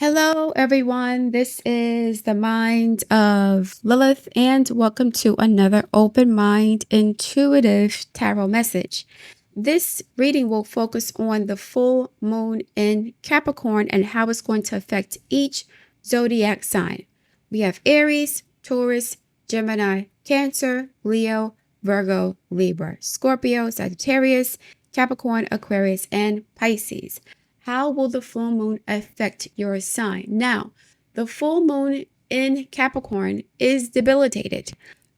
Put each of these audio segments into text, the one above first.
Hello, everyone. This is the Mind of Lilith, and welcome to another Open Mind Intuitive Tarot message. This reading will focus on the full moon in Capricorn and how it's going to affect each zodiac sign. We have Aries, Taurus, Gemini, Cancer, Leo, Virgo, Libra, Scorpio, Sagittarius, Capricorn, Aquarius, and Pisces. How will the full moon affect your sign? Now, the full moon in Capricorn is debilitated.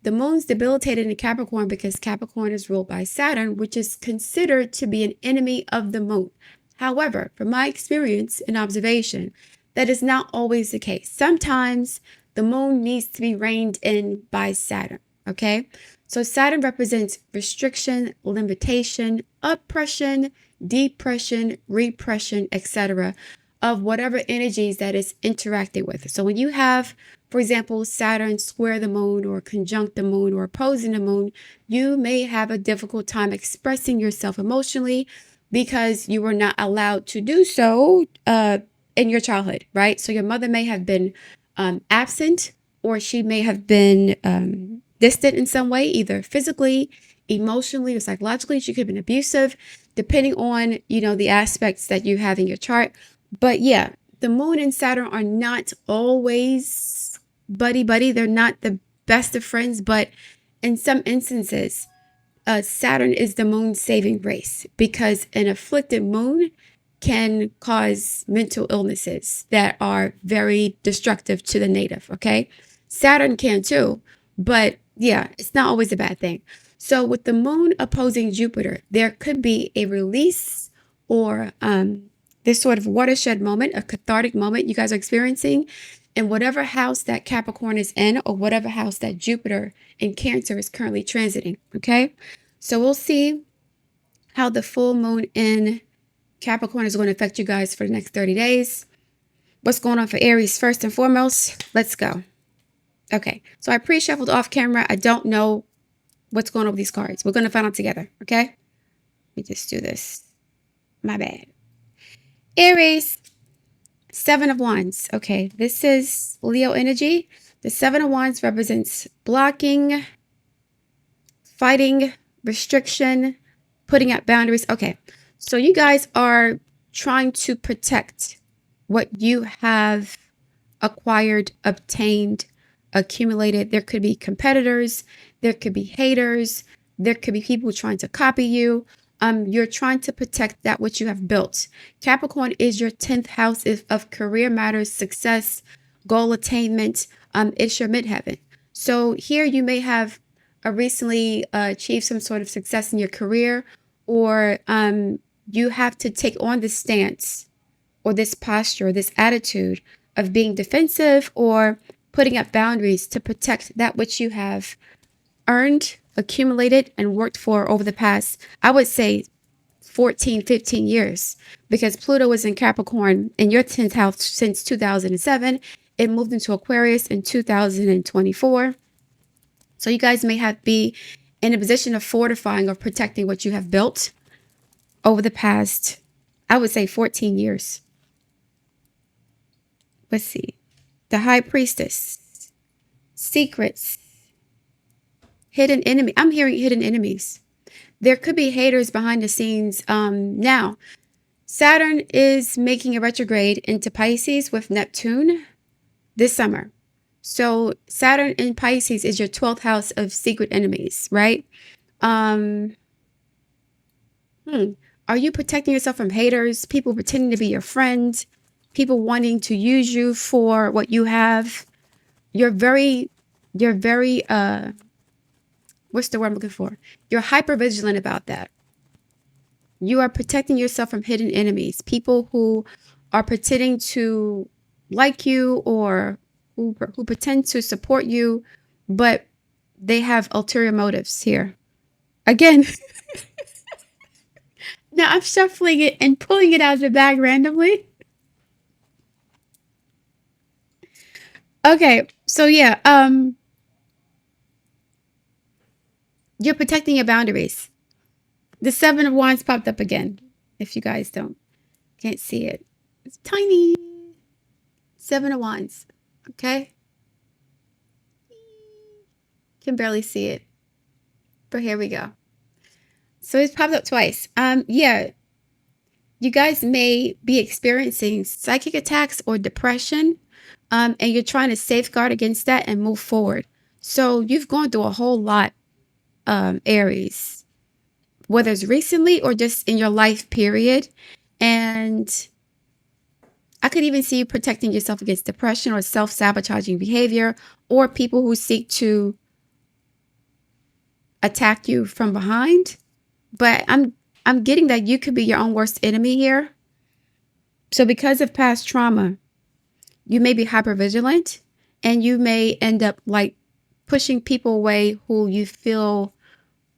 The moon's debilitated in Capricorn because Capricorn is ruled by Saturn, which is considered to be an enemy of the moon. However, from my experience and observation, that is not always the case. Sometimes the moon needs to be reined in by Saturn, okay? So Saturn represents restriction, limitation, oppression, depression, repression, etc., of whatever energies that is interacting with. So when you have, for example, Saturn square the moon or conjunct the moon or opposing the moon, you may have a difficult time expressing yourself emotionally because you were not allowed to do so in your childhood, right? So your mother may have been absent, or she may have been distant in some way, either physically, emotionally, or psychologically. She could have been abusive, depending on, the aspects that you have in your chart. But yeah, the moon and Saturn are not always buddy-buddy. They're not the best of friends, but in some instances, Saturn is the moon's saving grace, because an afflicted moon can cause mental illnesses that are very destructive to the native, okay? Saturn can too, but yeah, it's not always a bad thing. So with the moon opposing Jupiter, there could be a release or this sort of watershed moment, a cathartic moment you guys are experiencing in whatever house that Capricorn is in, or whatever house that Jupiter in Cancer is currently transiting, okay? So we'll see how the full moon in Capricorn is going to affect you guys for the next 30 days. What's going on for Aries first and foremost? Let's go. Okay, so I pre-shuffled off camera. I don't know what's going on with these cards. We're going to find out together, okay? Let me just do this. My bad. Aries, Seven of Wands. Okay, this is Leo energy. The Seven of Wands represents blocking, fighting, restriction, putting up boundaries. Okay, so you guys are trying to protect what you have acquired, obtained, accumulated. There could be competitors, there could be haters, there could be people trying to copy you. You're trying to protect that which you have built. Capricorn is your 10th house of career matters, success, goal attainment. It's your midheaven. So here you may have recently achieved some sort of success in your career, or you have to take on this stance or this posture, this attitude of being defensive or putting up boundaries to protect that which you have earned, accumulated, and worked for over the past, I would say, 14, 15 years, because Pluto was in Capricorn in your 10th house since 2007. It moved into Aquarius in 2024. So you guys may be in a position of fortifying or protecting what you have built over the past, I would say, 14 years. Let's see. The High Priestess. Secrets. Hidden enemy. I'm hearing hidden enemies. There could be haters behind the scenes. Now, Saturn is making a retrograde into Pisces with Neptune this summer. So Saturn in Pisces is your 12th house of secret enemies, right? Are you protecting yourself from haters, people pretending to be your friends, people wanting to use you for what you have? You're very, what's the word I'm looking for? You're hyper vigilant about that. You are protecting yourself from hidden enemies, people who are pretending to like you, or who pretend to support you, but they have ulterior motives here. Again, now I'm shuffling it and pulling it out of the bag randomly. Okay, so yeah, you're protecting your boundaries. The Seven of Wands popped up again. If you guys can't see it, it's tiny. Seven of Wands. Okay? Can barely see it. But here we go. So it's popped up twice. Yeah, you guys may be experiencing psychic attacks or depression, and you're trying to safeguard against that and move forward. So you've gone through a whole lot, Aries, whether it's recently or just in your life period. And I could even see you protecting yourself against depression or self-sabotaging behavior, or people who seek to attack you from behind. But I'm getting that you could be your own worst enemy here. So because of past trauma, you may be hypervigilant, and you may end up like pushing people away who you feel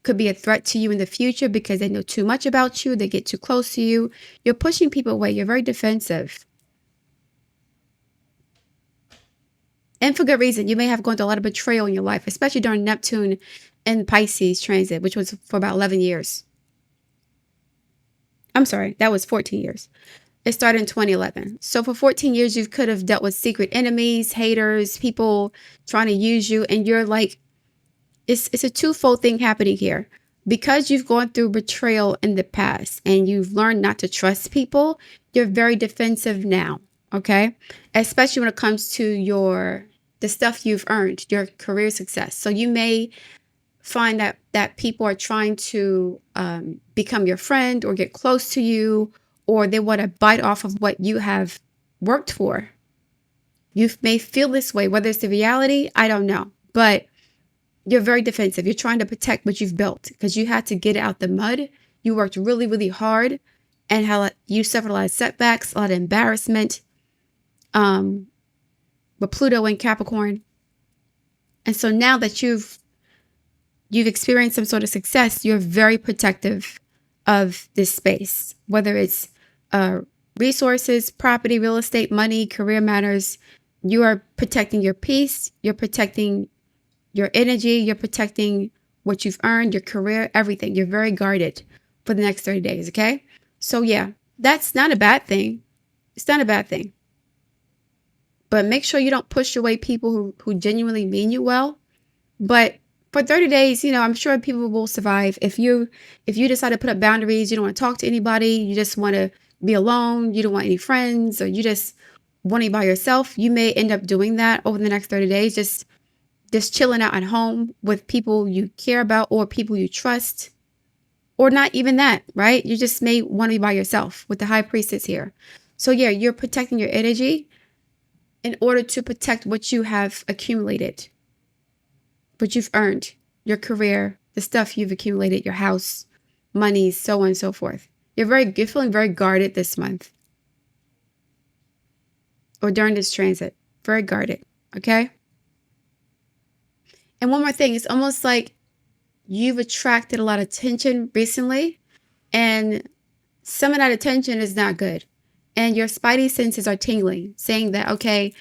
could be a threat to you in the future because they know too much about you. They get too close to you. You're pushing people away. You're very defensive. And for good reason. You may have gone through a lot of betrayal in your life, especially during Neptune and Pisces transit, which was for about 11 years. I'm sorry, that was 14 years. It started in 2011. So for 14 years, you could have dealt with secret enemies, haters, people trying to use you. And you're like, it's a twofold thing happening here. Because you've gone through betrayal in the past and you've learned not to trust people, you're very defensive now, okay? Especially when it comes to the stuff you've earned, your career success. So you may find that people are trying to become your friend or get close to you, or they want to bite off of what you have worked for. You may feel this way, whether it's the reality, I don't know. But you're very defensive. You're trying to protect what you've built because you had to get it out the mud. You worked really, really hard, and you suffered a lot of setbacks, a lot of embarrassment with Pluto and Capricorn. And so now that you've experienced some sort of success, you're very protective of this space, whether it's resources, property, real estate, money, career matters. You are protecting your peace. You're protecting your energy. You're protecting what you've earned, your career, everything. You're very guarded for the next 30 days, okay? So yeah, that's not a bad thing. It's not a bad thing. But make sure you don't push away people who genuinely mean you well. But for 30 days, I'm sure people will survive. If you decide to put up boundaries, you don't want to talk to anybody, you just want to be alone, you don't want any friends, or you just want to be by yourself, you may end up doing that over the next 30 days, just chilling out at home with people you care about or people you trust, or not even that, right? You just may want to be by yourself with the High Priestess here. So yeah, you're protecting your energy in order to protect what you have accumulated, what you've earned, your career, the stuff you've accumulated, your house, money, so on and so forth. You're feeling very guarded this month or during this transit. Very guarded, okay? And one more thing, it's almost like you've attracted a lot of attention recently, and some of that attention is not good. And your spidey senses are tingling, saying that, okay,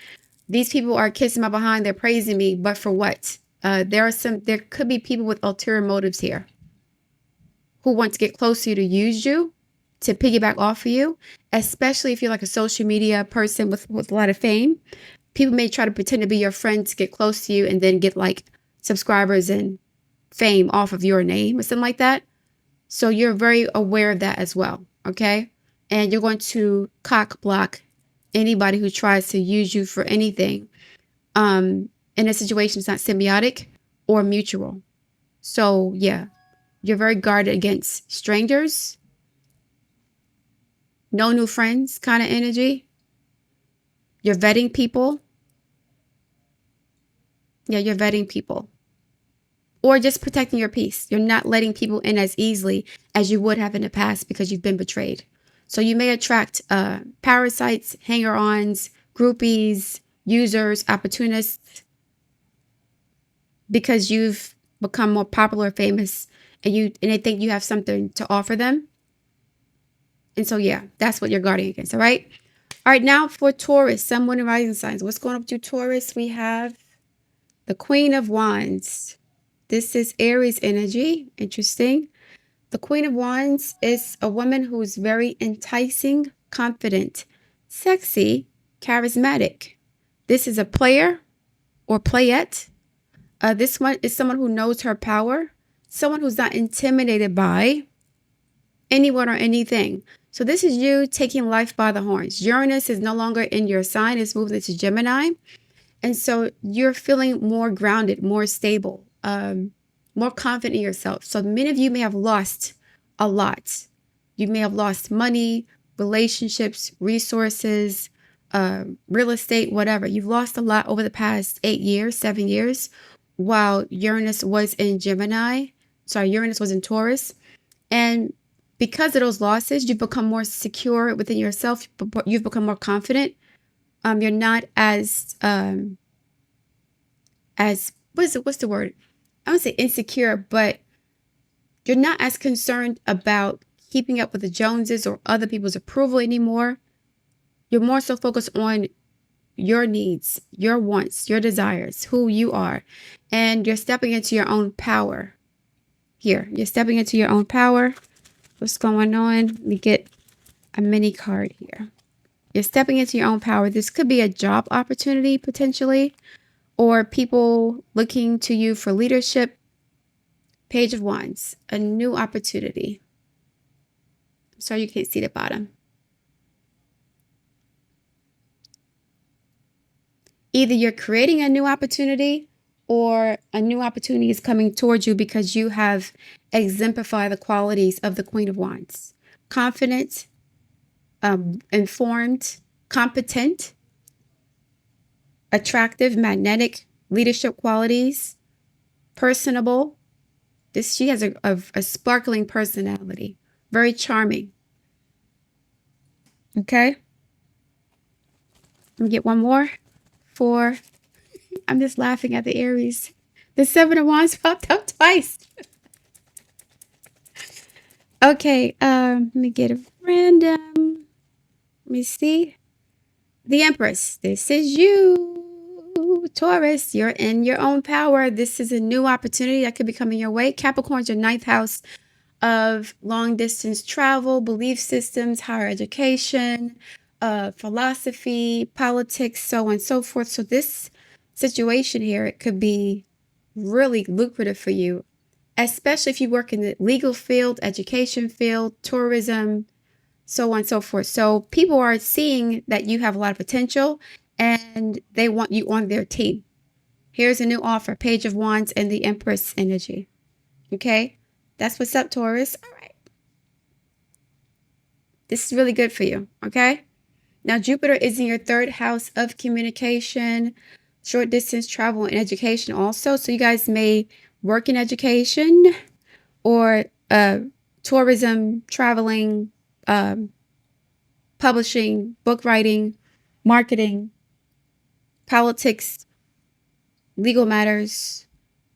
these people are kissing my behind, they're praising me, but for what? There could be people with ulterior motives here who want to get close to you to use you, to piggyback off of you, especially if you're like a social media person with a lot of fame. People may try to pretend to be your friend to get close to you and then get like subscribers and fame off of your name or something like that. So you're very aware of that as well, okay? And you're going to cock block anybody who tries to use you for anything in a situation that's not symbiotic or mutual. So yeah, you're very guarded against strangers, no new friends kind of energy. You're vetting people. Yeah, you're vetting people. Or just protecting your peace. You're not letting people in as easily as you would have in the past because you've been betrayed. So you may attract parasites, hanger-ons, groupies, users, opportunists, because you've become more popular, famous, and they think you have something to offer them. And so yeah, that's what you're guarding against. All right. All right. Now for Taurus, Sun, Moon, and Rising signs. What's going on with you, Taurus? We have the Queen of Wands. This is Aries energy. Interesting. The Queen of Wands is a woman who's very enticing, confident, sexy, charismatic. This is a player or playette. This one is someone who knows her power, someone who's not intimidated by anyone or anything. So this is you taking life by the horns. Uranus is no longer in your sign. It's moved into Gemini. And so you're feeling more grounded, more stable, more confident in yourself. So many of you may have lost a lot. You may have lost money, relationships, resources, real estate, whatever. You've lost a lot over the past 8 years, 7 years, while Uranus was in Gemini. Sorry, Uranus was in Taurus. And because of those losses, you've become more secure within yourself. You've become more confident. You're not as what's the word? I wouldn't say insecure, but you're not as concerned about keeping up with the Joneses or other people's approval anymore. You're more so focused on your needs, your wants, your desires, who you are, and you're stepping into your own power. Here, you're stepping into your own power. What's going on? Let me get a mini card here. You're stepping into your own power. This could be a job opportunity potentially, or people looking to you for leadership. Page of Wands, a new opportunity. Sorry, you can't see the bottom. Either you're creating a new opportunity or a new opportunity is coming towards you because you have exemplified the qualities of the Queen of Wands. Confident, informed, competent, attractive, magnetic, leadership qualities, personable. She has a sparkling personality, very charming. Okay. Let me get one more. 4. I'm just laughing at the Aries. The 7 of Wands popped up twice. Okay, let me get a random. Let me see. The Empress. This is you, Taurus. You're in your own power. This is a new opportunity that could be coming your way. Capricorn's your 9th house of long distance travel, belief systems, higher education, philosophy, politics, so on and so forth. So this situation here, it could be really lucrative for you, especially if you work in the legal field, education field, tourism, so on and so forth. So people are seeing that you have a lot of potential and they want you on their team. Here's a new offer, Page of Wands and the Empress energy. Okay, that's what's up, Taurus. All right. This is really good for you, okay? Now, Jupiter is in your 3rd house of communication, short distance travel, and education also. So you guys may work in education or tourism, traveling, publishing, book writing, marketing, politics, legal matters,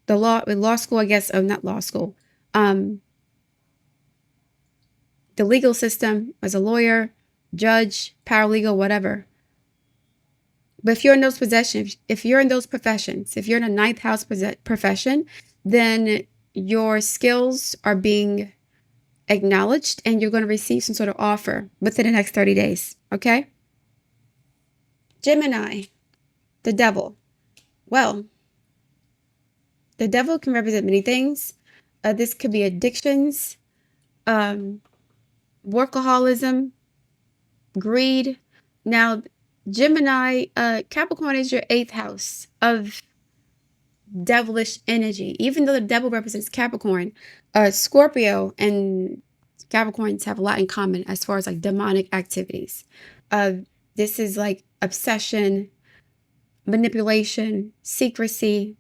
the law school, I guess, not law school, the legal system as a lawyer, judge, paralegal, whatever. But if you're in those professions, if you're in a 9th house profession, then your skills are being acknowledged and you're going to receive some sort of offer within the next 30 days. Okay. Gemini, the devil. Well, the devil can represent many things. This could be addictions, workaholism, greed. Now, Gemini, Capricorn is your 8th house of devilish energy. Even though the devil represents Capricorn, Scorpio and Capricorns have a lot in common as far as like demonic activities. This is like obsession, manipulation, secrecy,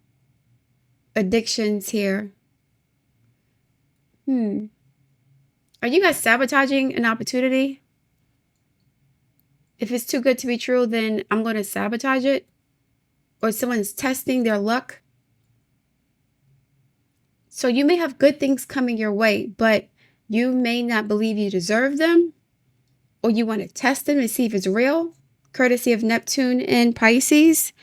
addictions here. Are you guys sabotaging an opportunity? If it's too good to be true, then I'm going to sabotage it. Or someone's testing their luck. So you may have good things coming your way, but you may not believe you deserve them. Or you want to test them and see if it's real. Courtesy of Neptune and Pisces.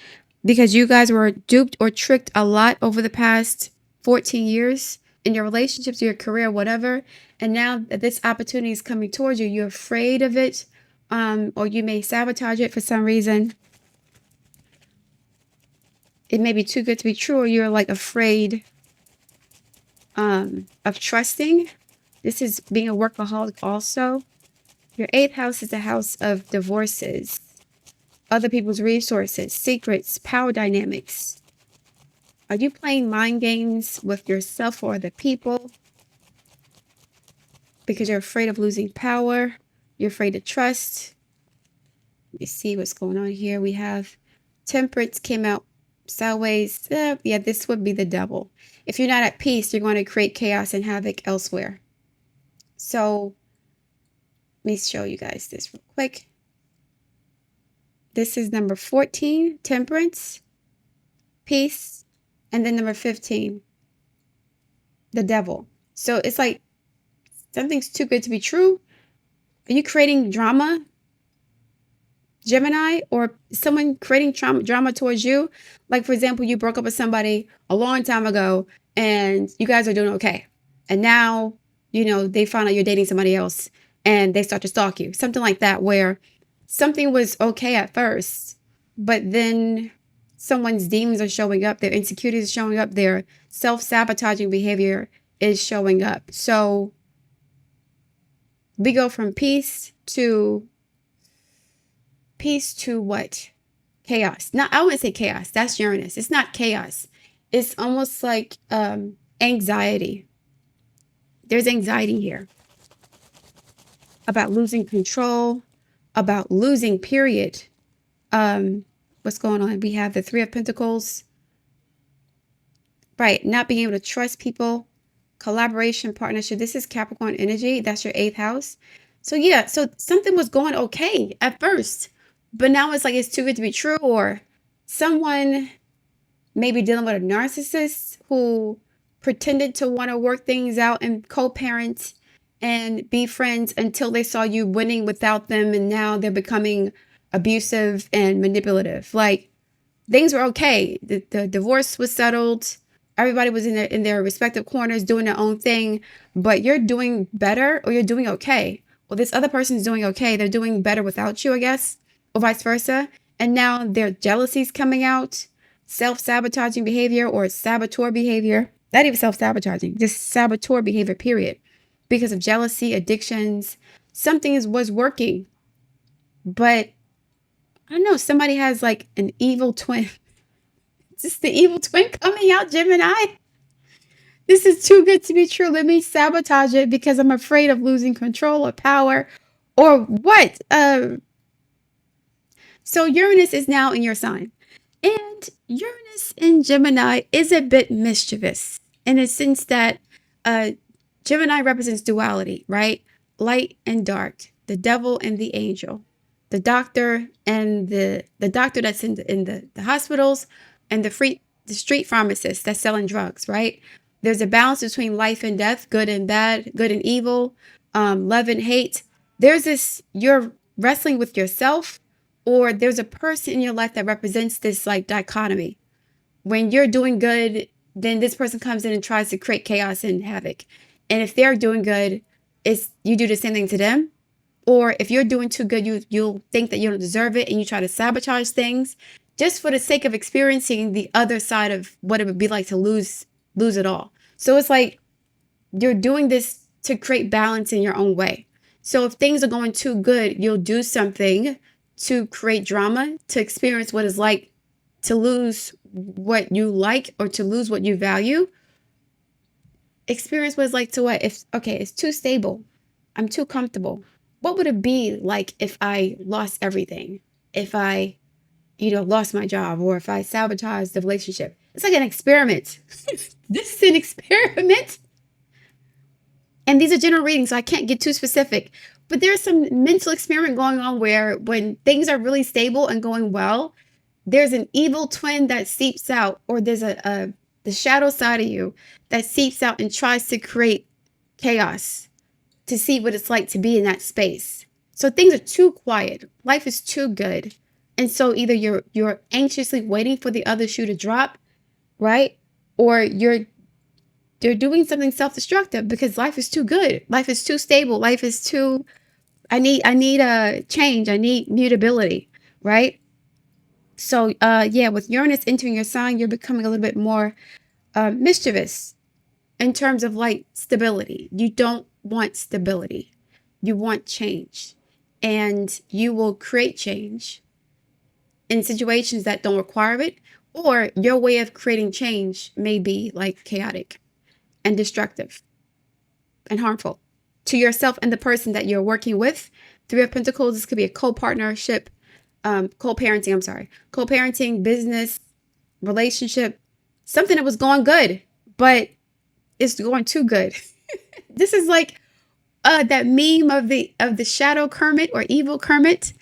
Because you guys were duped or tricked a lot over the past 14 years in your relationships, your career, whatever. And now that this opportunity is coming towards you, you're afraid of it. Or you may sabotage it for some reason. it may be too good to be true, or you're like afraid of trusting. This is being a workaholic also. Your 8th house is the house of divorces, other people's resources, secrets, power dynamics. Are you playing mind games with yourself or other people because you're afraid of losing power? You're afraid to trust. Let me see what's going on here. We have Temperance came out sideways. Yeah, this would be the devil. If you're not at peace, you're going to create chaos and havoc elsewhere. So let me show you guys this real quick. This is number 14, Temperance, peace, and then number 15, the devil. So it's like something's too good to be true. Are you creating drama, Gemini, or someone creating drama towards you? Like, for example, you broke up with somebody a long time ago and you guys are doing okay. And now, you know, they found out you're dating somebody else and they start to stalk you. Something like that, where something was okay at first, but then someone's demons are showing up, their insecurities are showing up, their self-sabotaging behavior is showing up. So we go from peace to what? Chaos. Now, I wouldn't say chaos. That's Uranus. It's not chaos. It's almost like anxiety. There's anxiety here about losing control, about losing, period. What's going on? We have the 3 of Pentacles. Right. Not being able to trust people, collaboration, partnership. This is Capricorn energy. That's your 8th house. So yeah, so something was going okay at first, but now it's like it's too good to be true, or someone maybe dealing with a narcissist who pretended to want to work things out and co-parent and be friends until they saw you winning without them, and now they're becoming abusive and manipulative. Like, things were okay. The divorce was settled. Everybody was in their respective corners doing their own thing, but you're doing better or you're doing okay. Well, this other person's doing okay. They're doing better without you, I guess, or vice versa. And now their jealousy's coming out, self-sabotaging behavior or saboteur behavior. Not even self-sabotaging, just saboteur behavior, period. Because of jealousy, addictions, something was working. But I don't know, somebody has like an evil twin. Just the evil twin coming out, Gemini. This is too good to be true. Let me sabotage it because I'm afraid of losing control or power or what? So Uranus is now in your sign. And Uranus in Gemini is a bit mischievous in the sense that Gemini represents duality, right? Light and dark, the devil and the angel, the doctor and the doctor that's in the hospitals, and the street pharmacist that's selling drugs, right? There's a balance between life and death, good and bad, good and evil, love and hate. There's this, you're wrestling with yourself, or there's a person in your life that represents this like dichotomy. When you're doing good, then this person comes in and tries to create chaos and havoc. And if they're doing good, you do the same thing to them. Or if you're doing too good, you'll think that you don't deserve it and you try to sabotage things just for the sake of experiencing the other side of what it would be like to lose it all. So it's like you're doing this to create balance in your own way. So if things are going too good, you'll do something to create drama, to experience what it's like to lose what you like or to lose what you value. Experience what it's like to what? If, okay, it's too stable. I'm too comfortable. What would it be like if I lost everything? If I, lost my job, or if I sabotaged the relationship? It's like an experiment. This is an experiment. And these are general readings, so I can't get too specific. But there's some mental experiment going on where when things are really stable and going well, there's an evil twin that seeps out, or there's the shadow side of you that seeps out and tries to create chaos to see what it's like to be in that space. So things are too quiet. Life is too good. And so either you're anxiously waiting for the other shoe to drop, right? Or you're doing something self-destructive because life is too good. Life is too stable. Life is too, I need a change. I need mutability, right? So, yeah, with Uranus entering your sign, you're becoming a little bit more mischievous in terms of like stability. You don't want stability. You want change. And you will create change in situations that don't require it, or your way of creating change may be like chaotic and destructive and harmful to yourself and the person that you're working with. Three of Pentacles, this could be a co-partnership, co-parenting, I'm sorry, co-parenting, business, relationship, something that was going good, but it's going too good. This is like that meme of the shadow Kermit or evil Kermit.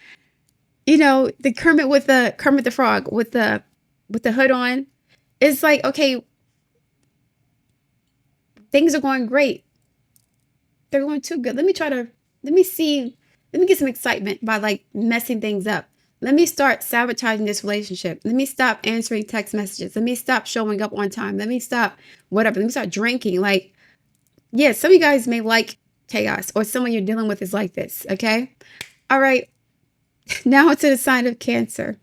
You know, the Kermit with the Kermit the Frog with the hood on. It's like, okay, things are going great. They're going too good. Let me see, let me get some excitement by like messing things up. Let me start sabotaging this relationship. Let me stop answering text messages. Let me stop showing up on time. Let me stop whatever. Let me start drinking. Like, yeah, some of you guys may like chaos, or someone you're dealing with is like this. Okay. All right. Now to the sign of Cancer.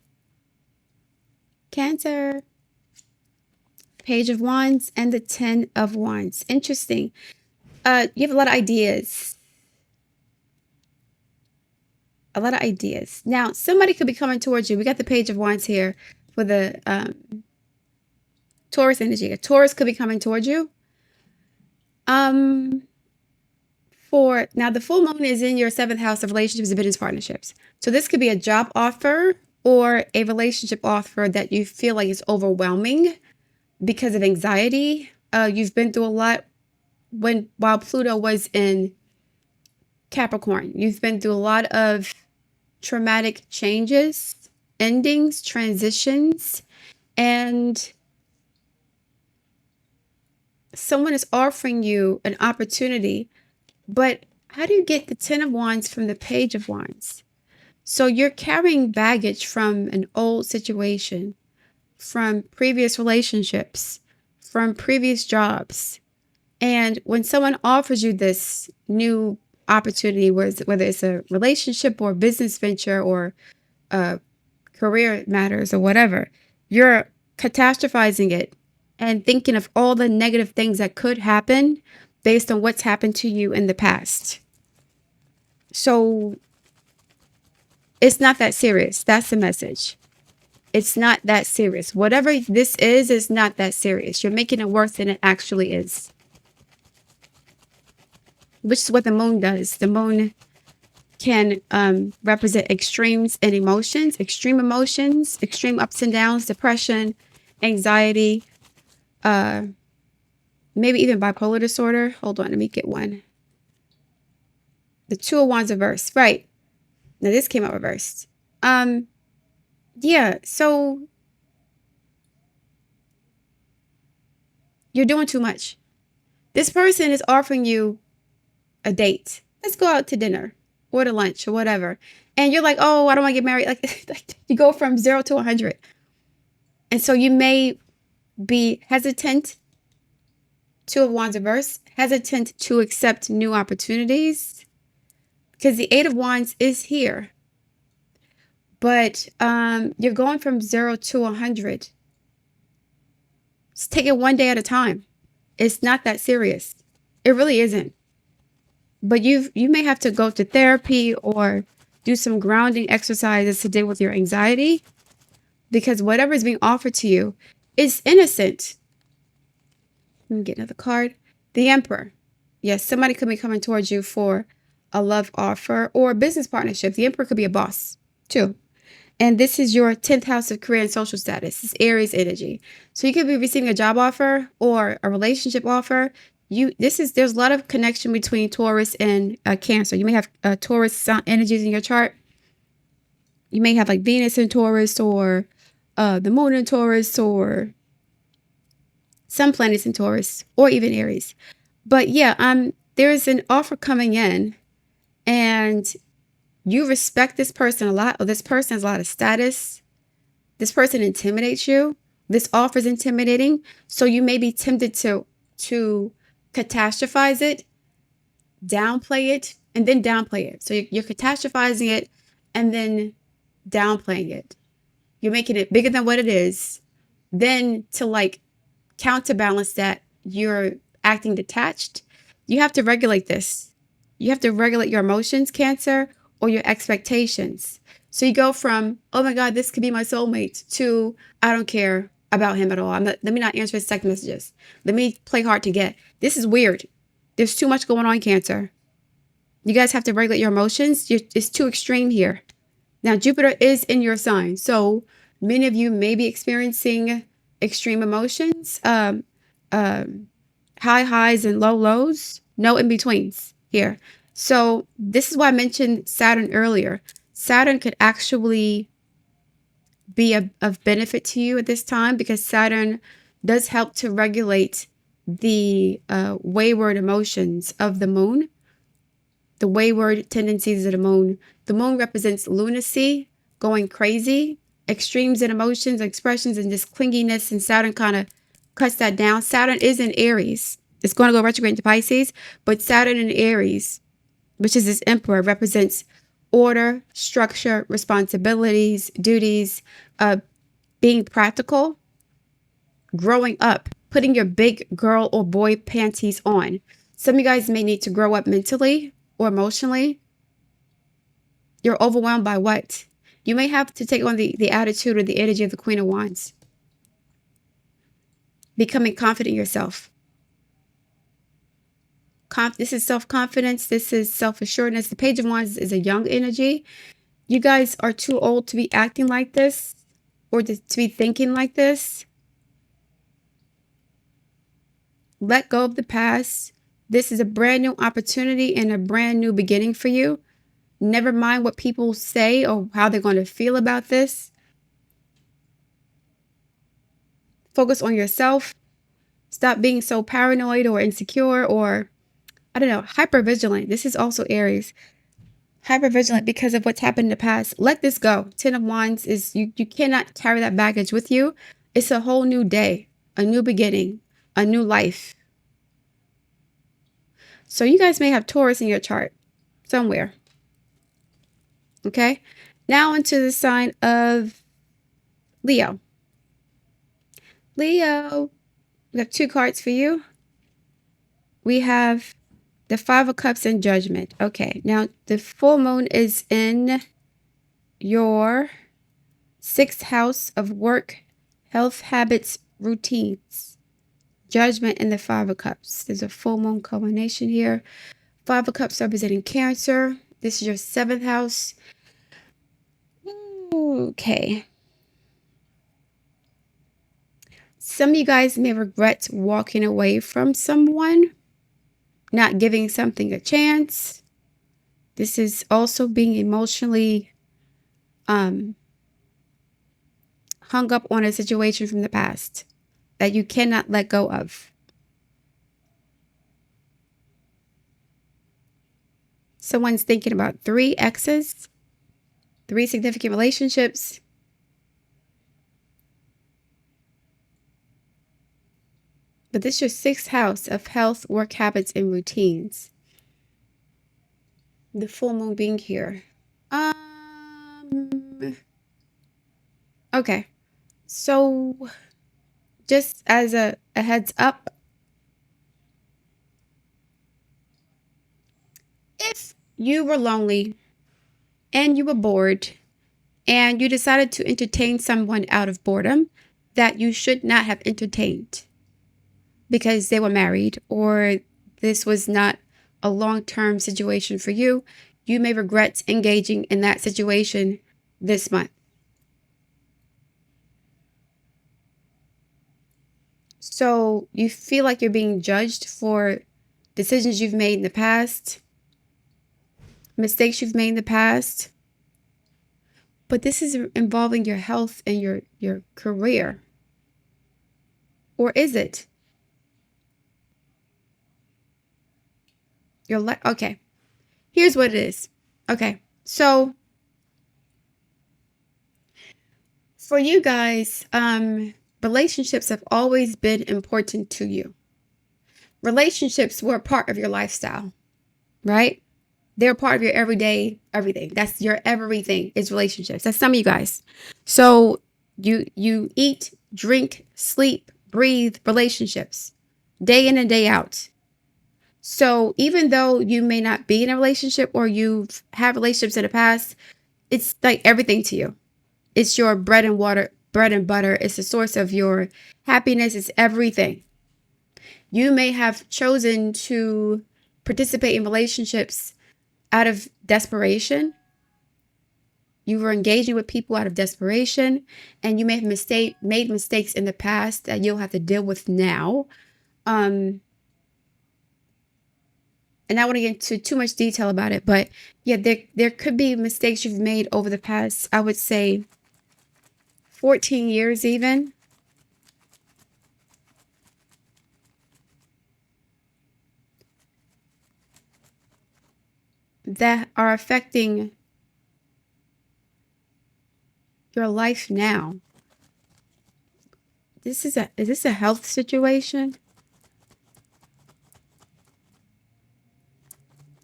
Cancer. Page of Wands and the 10 of Wands. Interesting. You have a lot of ideas. A lot of ideas. Now, somebody could be coming towards you. We got the Page of Wands here for the Taurus energy. A Taurus could be coming towards you. For now, the full moon is in your 7th house of relationships and business partnerships. So this could be a job offer or a relationship offer that you feel like is overwhelming because of anxiety. You've been through a lot while Pluto was in Capricorn. You've been through a lot of traumatic changes, endings, transitions, and someone is offering you an opportunity. But how do you get the 10 of Wands from the Page of Wands? So you're carrying baggage from an old situation, from previous relationships, from previous jobs. And when someone offers you this new opportunity, whether it's a relationship or business venture or career matters or whatever, you're catastrophizing it and thinking of all the negative things that could happen based on what's happened to you in the past. So it's not that serious. That's the message. It's not that serious. Whatever this is not that serious. You're making it worse than it actually is. Which is what the moon does. The moon can represent extremes in emotions, extreme ups and downs, depression, anxiety, maybe even bipolar disorder. Hold on, let me get one. The 2 of Wands reversed. Right. Now this came out reversed. Yeah, so you're doing too much. This person is offering you a date. Let's go out to dinner or to lunch or whatever. And you're like, oh, I don't want to get married. Like you go from 0 to 100. And so you may be hesitant, 2 of Wands reverse, hesitant to accept new opportunities because the 8 of Wands is here. But you're going from 0 to 100. Just take it one day at a time. It's not that serious. It really isn't. But you may have to go to therapy or do some grounding exercises to deal with your anxiety, because whatever is being offered to you is innocent. Let me get another card. The Emperor. Yes, somebody could be coming towards you for a love offer or a business partnership. The Emperor could be a boss too. And this is your 10th house of career and social status. This is Aries energy. So you could be receiving a job offer or a relationship offer. There's a lot of connection between Taurus and Cancer. You may have Taurus energies in your chart. You may have like Venus in Taurus or the moon in Taurus or some planets in Taurus or even Aries. But yeah, there's an offer coming in and you respect this person a lot, or this person has a lot of status. This person intimidates you. This offer is intimidating. So you may be tempted to catastrophize it, downplay it, and then downplay it. So you're catastrophizing it and then downplaying it. you're making it bigger than what it is. Then to like counterbalance that, you're acting detached. You have to regulate this. You have to regulate your emotions, Cancer, or your expectations. So you go from, oh my God, this could be my soulmate, to I don't care about him at all. Let me not answer his text messages. Let me play hard to get. This is weird. There's too much going on, Cancer. You guys have to regulate your emotions. It's too extreme here. Now, Jupiter is in your sign. So many of you may be experiencing extreme emotions, high highs and low lows, no in-betweens here. So this is why I mentioned Saturn earlier. Saturn could actually be of benefit to you at this time, because Saturn does help to regulate the wayward emotions of the moon, the wayward tendencies of the moon. The moon represents lunacy, going crazy, extremes in emotions, expressions, and just clinginess, and Saturn kind of cuts that down. Saturn is in Aries. It's going to go retrograde into Pisces, but Saturn in Aries, which is this emperor, represents order, structure, responsibilities, duties, being practical, growing up, putting your big girl or boy panties on. Some of you guys may need to grow up mentally or emotionally. You're overwhelmed by what? You may have to take on the attitude or the energy of the Queen of Wands. Becoming confident in yourself. This is self-confidence. This is self-assuredness. The Page of Wands is a young energy. You guys are too old to be acting like this, or to be thinking like this. Let go of the past. This is a brand new opportunity and a brand new beginning for you. Never mind what people say or how they're going to feel about this. Focus on yourself. Stop being so paranoid or insecure, or, I don't know, hypervigilant. This is also Aries. Hypervigilant because of what's happened in the past. Let this go. 10 of Wands is, you cannot carry that baggage with you. It's a whole new day, a new beginning, a new life. So you guys may have Taurus in your chart somewhere. Okay. Now into the sign of Leo. Leo, we have two cards for you. We have the Five of Cups and Judgment. Okay, now the full moon is in your 6th house of work, health, habits, routines. Judgment and the Five of Cups. There's a full moon culmination here. Five of Cups representing Cancer. This is your 7th house. Okay. Some of you guys may regret walking away from someone, not giving something a chance. This is also being emotionally hung up on a situation from the past that you cannot let go of. Someone's thinking about 3 exes, 3 significant relationships. But this is your 6th house of health, work habits, and routines. The full moon being here. Okay. So just as a heads up, if you were lonely and you were bored and you decided to entertain someone out of boredom that you should not have entertained because they were married, or this was not a long-term situation for you, you may regret engaging in that situation this month. So you feel like you're being judged for decisions you've made in the past, mistakes you've made in the past. But this is involving your health and your career. Or is it? Okay. Here's what it is. Okay. So for you guys, relationships have always been important to you. Relationships were a part of your lifestyle, right? They're part of your everyday everything. That's your everything is relationships. That's some of you guys. So You eat, drink, sleep, breathe relationships day in and day out. So even though you may not be in a relationship or you've had relationships in the past, it's like everything to you. It's your bread and butter. It's the source of your happiness. It's everything. You may have chosen to participate in relationships out of desperation. You were engaging with people out of desperation, and you may have made mistakes in the past that you'll have to deal with now. And I don't want to get into too much detail about it, but yeah, there could be mistakes you've made over the past, I would say, 14 years even. That are affecting your life now. Is this a health situation?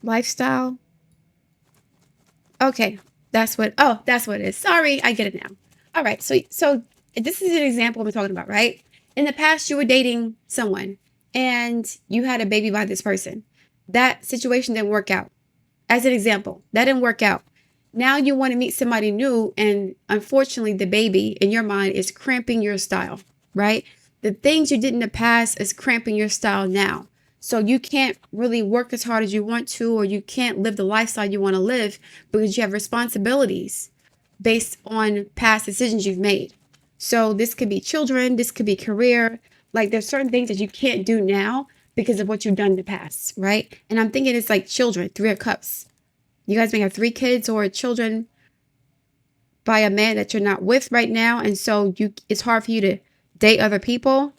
Lifestyle? Okay, that's what it is. Sorry, I get it now. All right, so this is an example we're talking about, right? In the past, you were dating someone and you had a baby by this person. That situation didn't work out. As an example, that didn't work out. Now you want to meet somebody new, and unfortunately, the baby in your mind is cramping your style, right? The things you did in the past is cramping your style now. So you can't really work as hard as you want to, or you can't live the lifestyle you want to live because you have responsibilities based on past decisions you've made. So this could be children, this could be career. Like there's certain things that you can't do now because of what you've done in the past, right? And I'm thinking it's like children, 3 of Cups. You guys may have 3 kids or children by a man that you're not with right now, and so it's hard for you to date other people.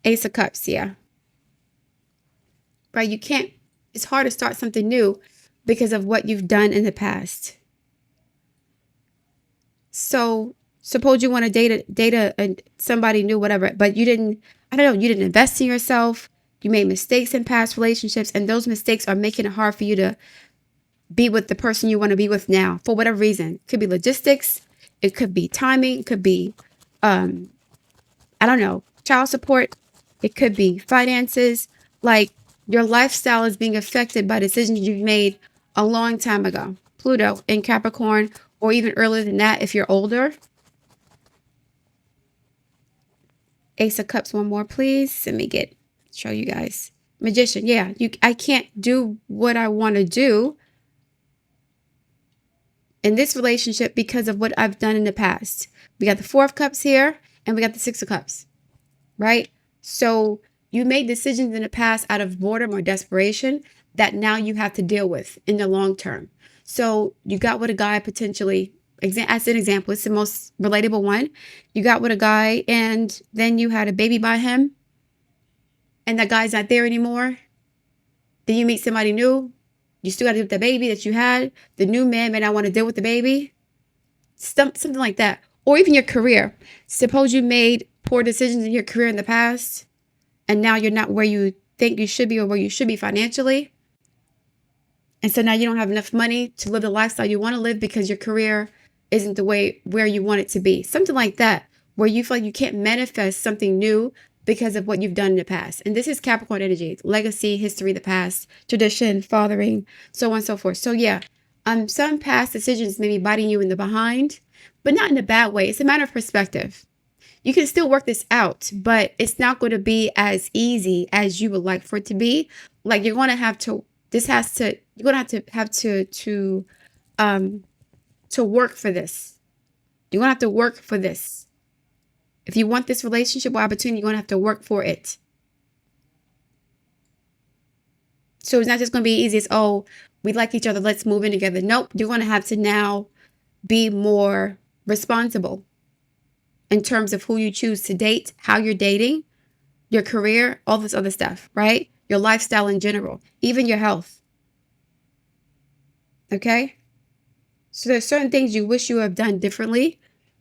Ace of Cups, yeah. Right? You can't, it's hard to start something new because of what you've done in the past. So suppose you want to date somebody new, whatever, but you didn't, I don't know, you didn't invest in yourself. You made mistakes in past relationships, and those mistakes are making it hard for you to be with the person you want to be with now for whatever reason. It could be logistics. It could be timing. It could be, I don't know, child support. It could be finances. Like your lifestyle is being affected by decisions you've made a long time ago. Pluto in Capricorn, or even earlier than that if you're older. Ace of Cups, one more, please. Let me show you guys. Magician, yeah. I can't do what I want to do in this relationship because of what I've done in the past. We got the 4 of Cups here, and we got the 6 of Cups, right? So you made decisions in the past out of boredom or desperation that now you have to deal with in the long term. So you got with a guy potentially, as an example, it's the most relatable one. You got with a guy and then you had a baby by him, and that guy's not there anymore. Then you meet somebody new. You still got to deal with the baby that you had. The new man may not want to deal with the baby. Something like that. Or even your career. Suppose you made poor decisions in your career in the past, and now you're not where you think you should be or where you should be financially. And so now you don't have enough money to live the lifestyle you want to live because your career isn't the way where you want it to be. Something like that, where you feel like you can't manifest something new because of what you've done in the past. And this is Capricorn energy: legacy, history, the past, tradition, fathering, so on and so forth. So yeah, some past decisions may be biting you in the behind, but not in a bad way. It's a matter of perspective. You can still work this out, but it's not going to be as easy as you would like for it to be. Like you're going to have to, you're going to have to work for this. You're going to have to work for this. If you want this relationship or opportunity, you're going to have to work for it. So it's not just going to be easy as, oh, we like each other, let's move in together. Nope, you're going to have to now be more responsible in terms of who you choose to date, how you're dating, your career, all this other stuff, right? Your lifestyle in general, even your health. Okay? So there's certain things you wish you have done differently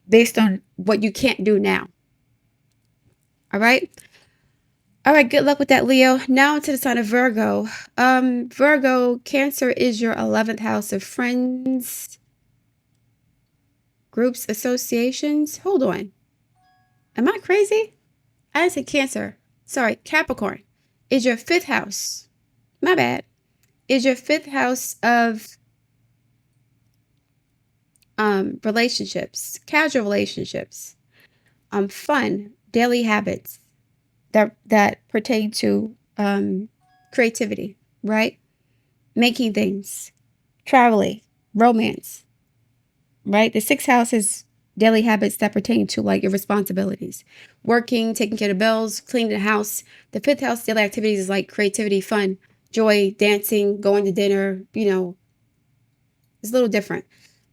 based on what you can't do now. All right? All right, good luck with that, Leo. Now to the sign of Virgo. Virgo, Cancer is your 11th house of friends, groups, associations. Hold on. Am I crazy? I said Cancer. Sorry, Capricorn. Is your fifth house. My bad. Is your fifth house of relationships, casual relationships, fun, daily habits that pertain to creativity, right? Making things, traveling, romance, right? The sixth house is daily habits that pertain to like your responsibilities, working, taking care of bills, cleaning the house. The fifth house daily activities is like creativity, fun, joy, dancing, going to dinner. It's a little different.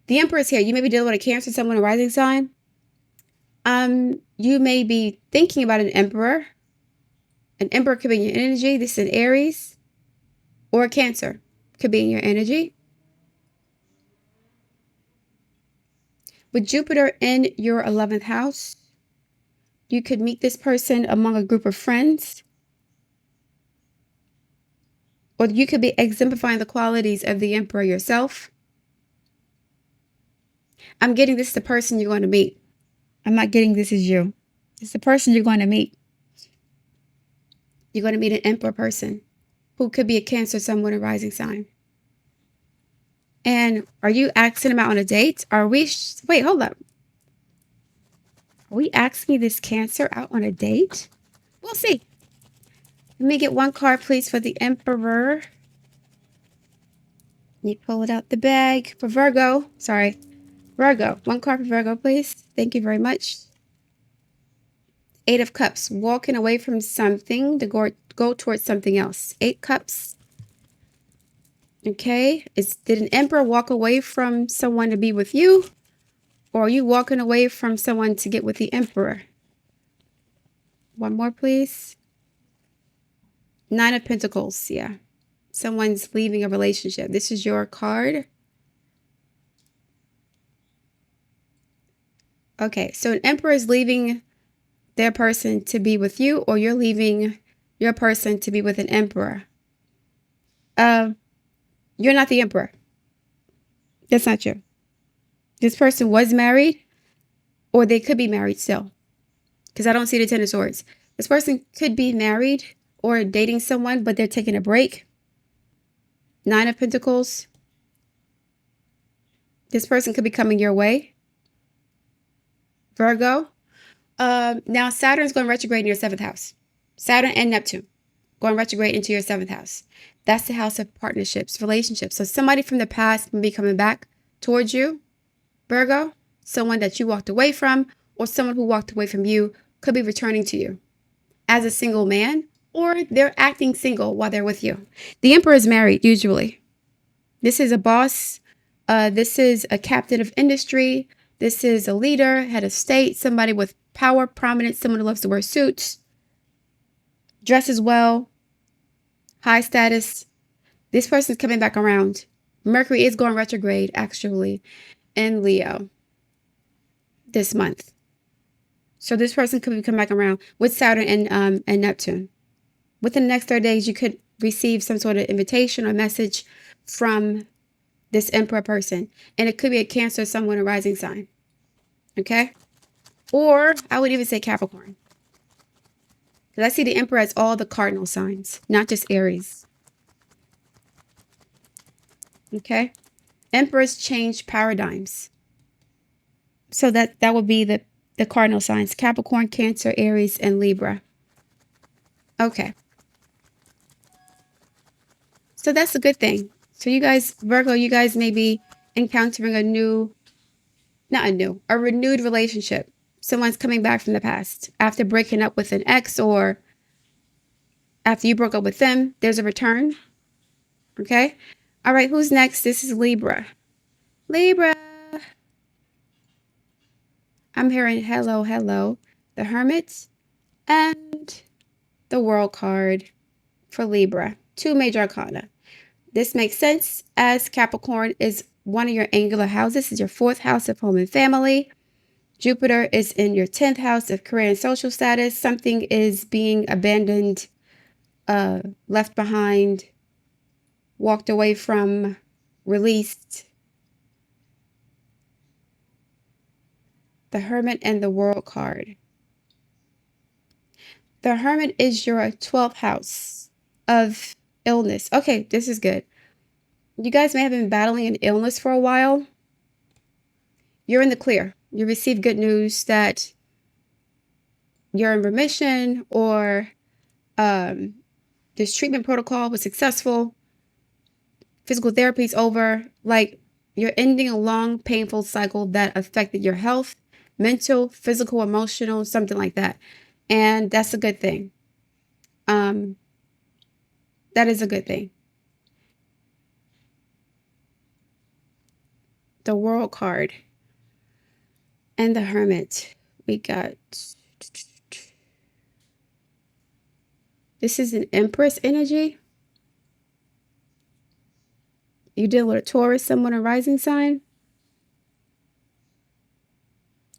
The Emperor is here. You may be dealing with a Cancer, someone, a rising sign. You may be thinking about an Emperor. An Emperor could be in your energy. This is an Aries or a Cancer. Could be in your energy. With Jupiter in your 11th house, you could meet this person among a group of friends. Or you could be exemplifying the qualities of the Emperor yourself. I'm getting this is the person you're going to meet. I'm not getting this is you. It's the person you're going to meet. You're going to meet an Emperor person who could be a Cancer, someone, a rising sign. And are you asking him out on a date? Wait, hold up. Are we asking this Cancer out on a date? We'll see. Let me get one card, please, for the Emperor. Let me pull it out the bag for Virgo. Sorry, Virgo. One card for Virgo, please. Thank you very much. Eight of Cups. Walking away from something to go towards something else. 8 Cups. Okay. Did an Emperor walk away from someone to be with you? Or are you walking away from someone to get with the Emperor? One more, please. 9 of Pentacles. Yeah. Someone's leaving a relationship. This is your card. Okay. So an Emperor is leaving their person to be with you, or you're leaving your person to be with an Emperor. You're not the Emperor. That's not you. This person was married, or they could be married still, because I don't see the Ten of Swords. This person could be married or dating someone, but they're taking a break. 9 of Pentacles. This person could be coming your way. Virgo. Now Saturn's going retrograde in your 7th house. Saturn and Neptune going retrograde into your 7th house. That's the house of partnerships, relationships. So somebody from the past may be coming back towards you, Virgo. Someone that you walked away from, or someone who walked away from you could be returning to you as a single man, or they're acting single while they're with you. The Emperor is married, usually. This is a boss. This is a captain of industry. This is a leader, head of state, somebody with power, prominence, someone who loves to wear suits, dresses well, high status. This person's coming back around. Mercury is going retrograde, actually, in Leo this month. So this person could come back around with Saturn and Neptune. Within the next 30 days, you could receive some sort of invitation or message from this Emperor person. And it could be a Cancer, someone, a rising sign. Okay? Or I would even say Capricorn. Because I see the Emperor as all the cardinal signs, not just Aries. Okay? Emperors change paradigms. So that would be the cardinal signs. Capricorn, Cancer, Aries, and Libra. Okay. So that's a good thing. So you guys, Virgo, you guys may be encountering a renewed relationship. Someone's coming back from the past after breaking up with an ex, or after you broke up with them, there's a return. Okay. All right. Who's next? This is Libra. Libra. I'm hearing hello, hello. The Hermit and the World card for Libra. 2 major arcana. This makes sense as Capricorn is one of your angular houses. This is your 4th house of home and family. Jupiter is in your 10th house of career and social status. Something is being abandoned, left behind, walked away from, released. the Hermit and the World card. The Hermit is your 12th house of illness. Okay, this is good. You guys may have been battling an illness for a while. You're in the clear. You receive good news that you're in remission, or this treatment protocol was successful. Physical therapy is over. Like, you're ending a long, painful cycle that affected your health, mental, physical, emotional, something like that. And that's a good thing. That is a good thing. The World card and the Hermit. We got... This is an Empress energy. You deal with a Taurus, someone a rising sign.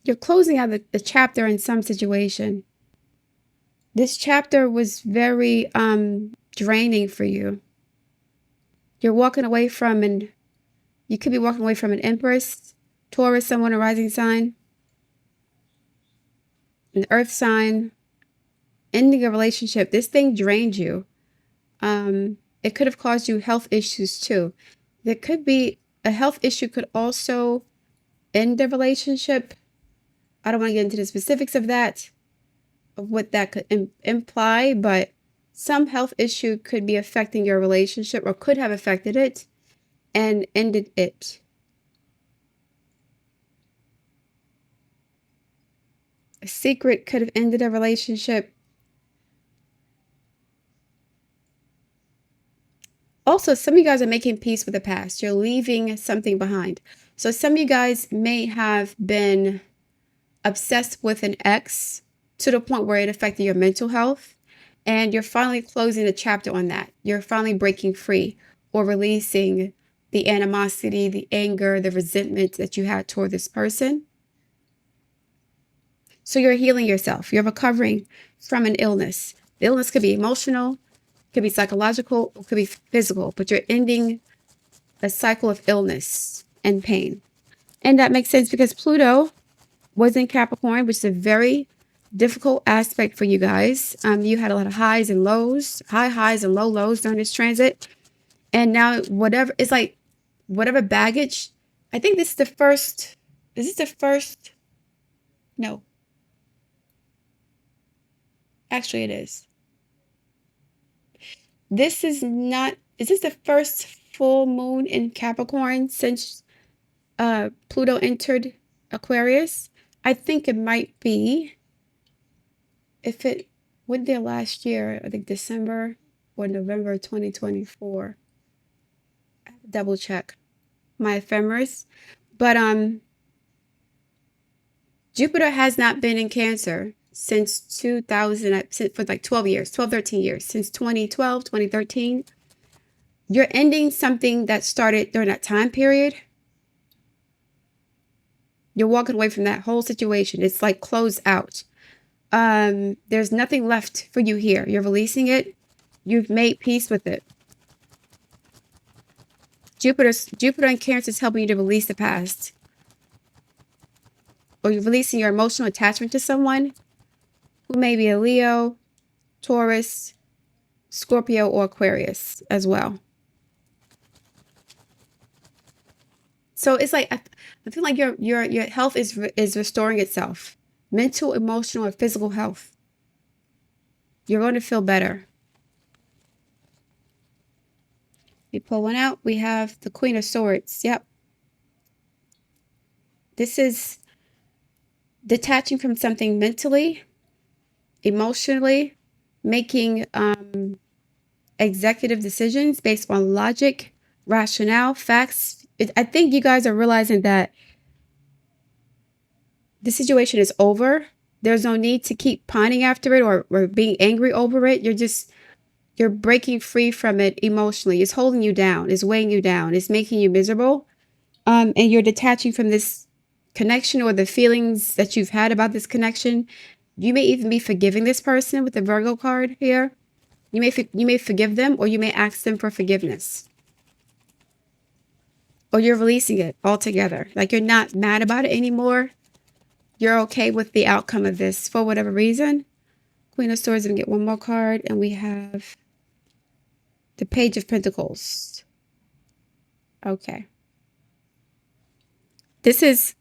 You're closing out the chapter in some situation. This chapter was very draining for you. You're walking away from you could be walking away from an Empress, Taurus, someone a rising sign, an earth sign, ending a relationship. This thing drained you. It could have caused you health issues too. There could be a health issue could also end the relationship. I don't want to get into the specifics of that, of what that could imply, but some health issue could be affecting your relationship, or could have affected it and ended it. A secret could have ended a relationship. Also, some of you guys are making peace with the past. You're leaving something behind. So some of you guys may have been obsessed with an ex to the point where it affected your mental health, and you're finally closing the chapter on that. You're finally breaking free, or releasing the animosity, the anger, the resentment that you had toward this person. So you're healing yourself. You're recovering from an illness. The illness could be emotional, could be psychological, or could be physical, but you're ending a cycle of illness and pain. And that makes sense because Pluto was in Capricorn, which is a very difficult aspect for you guys. You had a lot of highs and lows, high highs and low lows during this transit. And now it's like whatever baggage, I think this is the first, no. Actually it is. Is this the first full moon in Capricorn since Pluto entered Aquarius? I think it might be. If it went there last year, I think December or November 2024. I have to double check my ephemeris. But Jupiter has not been in Cancer since 2000, for like 12, 13 years, since 2012, 2013. You're ending something that started during that time period. You're walking away from that whole situation. It's like closed out. There's nothing left for you here. You're releasing it. You've made peace with it. Jupiter and Cancer is helping you to release the past. Or you're releasing your emotional attachment to someone who may be a Leo, Taurus, Scorpio, or Aquarius as well. So it's like, I feel like your health is restoring itself. Mental, emotional, or physical health. You're going to feel better. We pull one out. We have the Queen of Swords. Yep. This is detaching from something mentally, emotionally, making executive decisions based on logic, rationale, facts. I think you guys are realizing that the situation is over. There's no need to keep pining after it or being angry over it. You're breaking free from it emotionally. It's holding you down. It's weighing you down. It's making you miserable. And you're detaching from this connection or the feelings that you've had about this connection. You may even be forgiving this person with the Virgo card here. You may forgive them, or you may ask them for forgiveness. Or you're releasing it altogether. Like, you're not mad about it anymore. You're okay with the outcome of this for whatever reason. Queen of Swords, and get one more card, and we have the Page of Pentacles. Okay. This is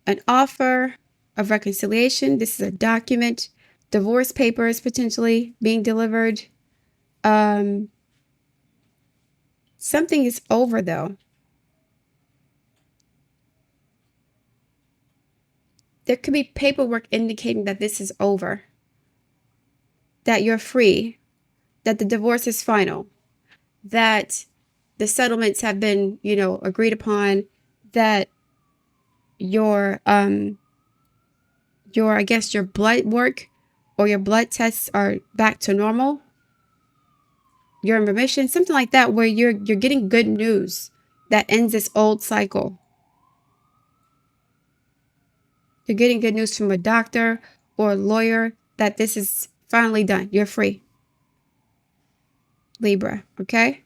an offer of reconciliation. This is a document. Divorce papers potentially being delivered. Something is over, though. There could be paperwork indicating that this is over, that you're free, that the divorce is final, that the settlements have been, agreed upon, that your I guess your blood work or your blood tests are back to normal. You're in remission, something like that, where you're getting good news that ends this old cycle. You're getting good news from a doctor or a lawyer that this is finally done. You're free. Libra, okay?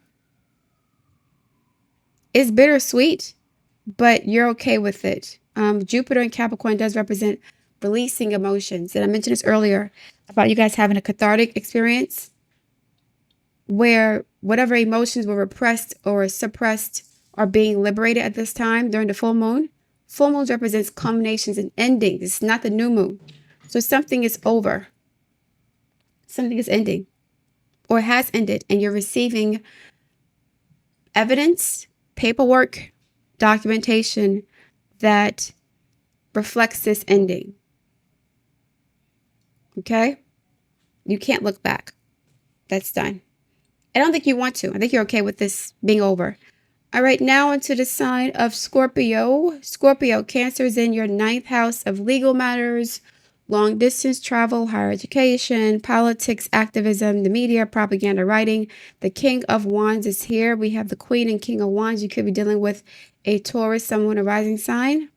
It's bittersweet, but you're okay with it. Jupiter in Capricorn does represent releasing emotions. And I mentioned this earlier about you guys having a cathartic experience where whatever emotions were repressed or suppressed are being liberated at this time during the full moon. Full moons represents culminations and endings. It's not the new moon. So something is over. Something is ending or has ended, and you're receiving evidence, paperwork, documentation that reflects this ending. Okay? You can't look back. That's done. I don't think you want to. I think you're okay with this being over. All right, now into the sign of Scorpio. Scorpio, Cancer is in your 9th house of legal matters, long distance travel, higher education, politics, activism, the media, propaganda, writing. The King of Wands is here. We have the Queen and King of Wands. You could be dealing with a Taurus, someone a rising sign.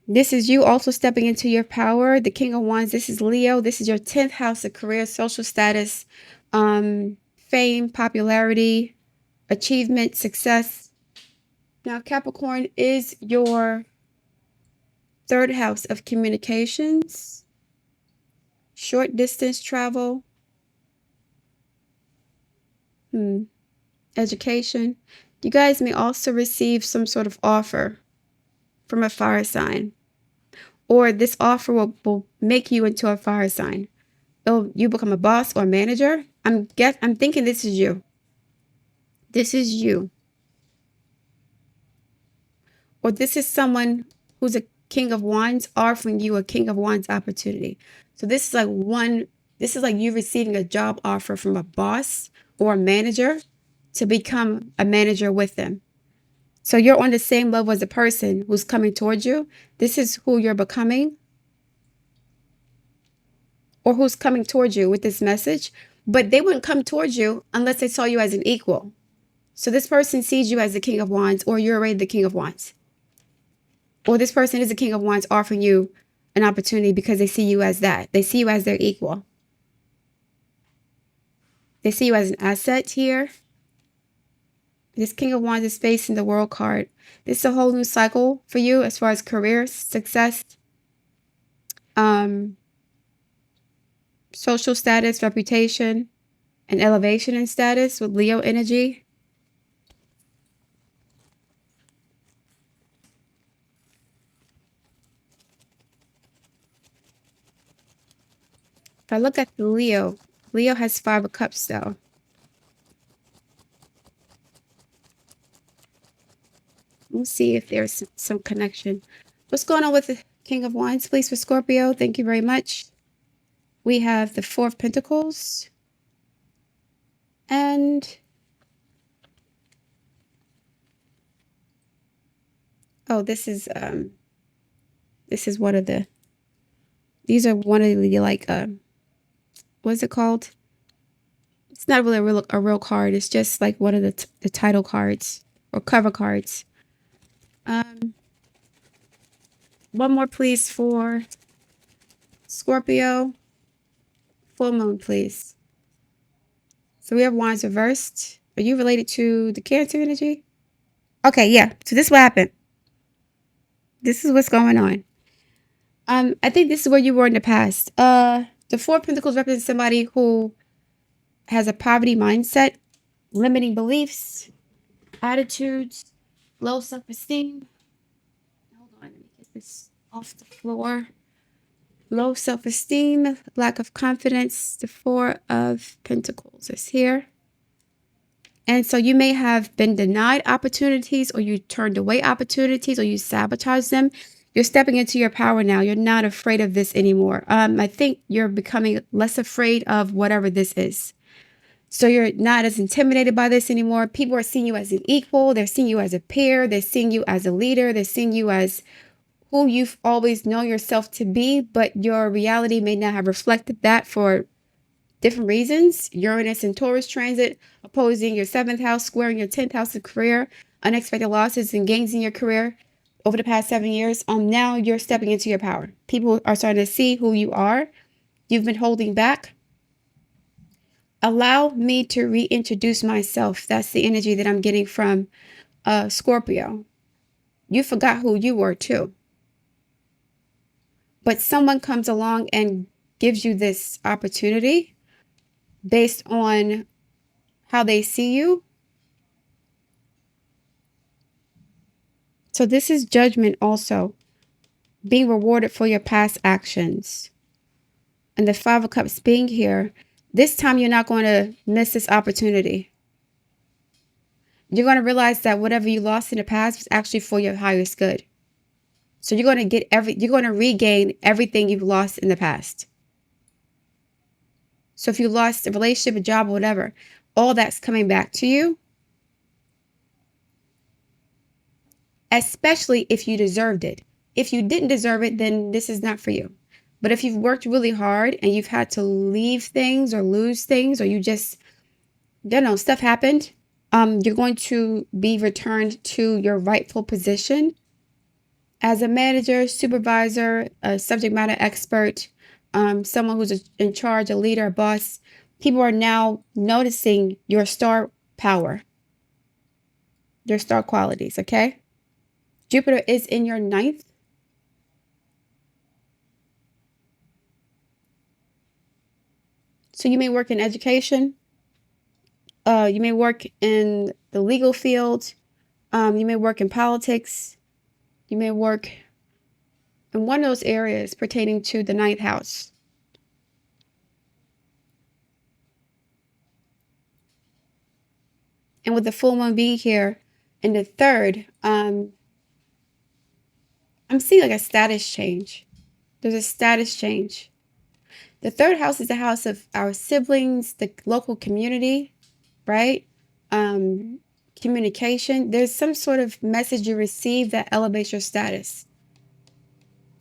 This is you also stepping into your power. The King of Wands, this is Leo. This is your 10th house of career, social status, fame, popularity, achievement, success. Now, Capricorn is your 3rd house of communications, short distance travel, education. You guys may also receive some sort of offer from a fire sign, or this offer will make you into a fire sign. You become a boss or manager. I'm thinking this is you. This is you. Or this is someone who's a King of Wands offering you a King of Wands opportunity. So this is like you receiving a job offer from a boss or a manager to become a manager with them. So you're on the same level as a person who's coming towards you. This is who you're becoming, or who's coming towards you with this message. But they wouldn't come towards you unless they saw you as an equal. So this person sees you as the King of Wands, or you're already the King of Wands. Or this person is the King of Wands offering you an opportunity because they see you as that. They see you as their equal. They see you as an asset here. This King of Wands is facing the World card. This is a whole new cycle for you as far as career, success, social status, reputation, and elevation in status with Leo energy. If I look at the Leo has 5 of Cups though. We'll see if there's some connection. What's going on with the King of Wands, please, for Scorpio? Thank you very much. We have the 4 of Pentacles. And this is one of the, these are one of the like what's it called? It's not really a real card. It's just like one of the title cards or cover cards. One more, please, for Scorpio. Full moon, please. 3 of Wands reversed. Are you related to the Cancer energy? Okay, yeah. So this is what happened. This is what's going on. I think this is where you were in the past. The Four of Pentacles represents somebody who has a poverty mindset, limiting beliefs, attitudes, low self-esteem. Hold on, let me get this off the floor. Low self-esteem, lack of confidence. The Four of Pentacles is here. And so you may have been denied opportunities, or you turned away opportunities, or you sabotaged them. You're stepping into your power now. You're not afraid of this anymore. I think you're becoming less afraid of whatever this is. So you're not as intimidated by this anymore. People are seeing you as an equal. They're seeing you as a peer. They're seeing you as a leader. They're seeing you as who you've always known yourself to be, but your reality may not have reflected that for different reasons. Uranus and Taurus transit opposing your 7th house, squaring your 10th house of career, unexpected losses and gains in your career over the past 7 years. Now you're stepping into your power. People are starting to see who you are. You've been holding back. Allow me to reintroduce myself. That's the energy that I'm getting from Scorpio. You forgot who you were too. But someone comes along and gives you this opportunity based on how they see you. So this is judgment also, being rewarded for your past actions. And the Five of Cups being here, this time you're not going to miss this opportunity. You're going to realize that whatever you lost in the past was actually for your highest good. So you're going to regain everything you've lost in the past. So if you lost a relationship, a job, or whatever, all that's coming back to you. Especially if you deserved it. If you didn't deserve it, then this is not for you. But if you've worked really hard and you've had to leave things or lose things, or you just, stuff happened, you're going to be returned to your rightful position as a manager, supervisor, a subject matter expert, someone who's in charge, a leader, a boss. People are now noticing your star power, your star qualities, okay? Jupiter is in your 9th. So you may work in education. You may work in the legal field. You may work in politics. You may work in one of those areas pertaining to the 9th house. And with the full moon being here in the 3rd, I'm seeing like a status change. There's a status change. The 3rd house is the house of our siblings, the local community, right? Communication. There's some sort of message you receive that elevates your status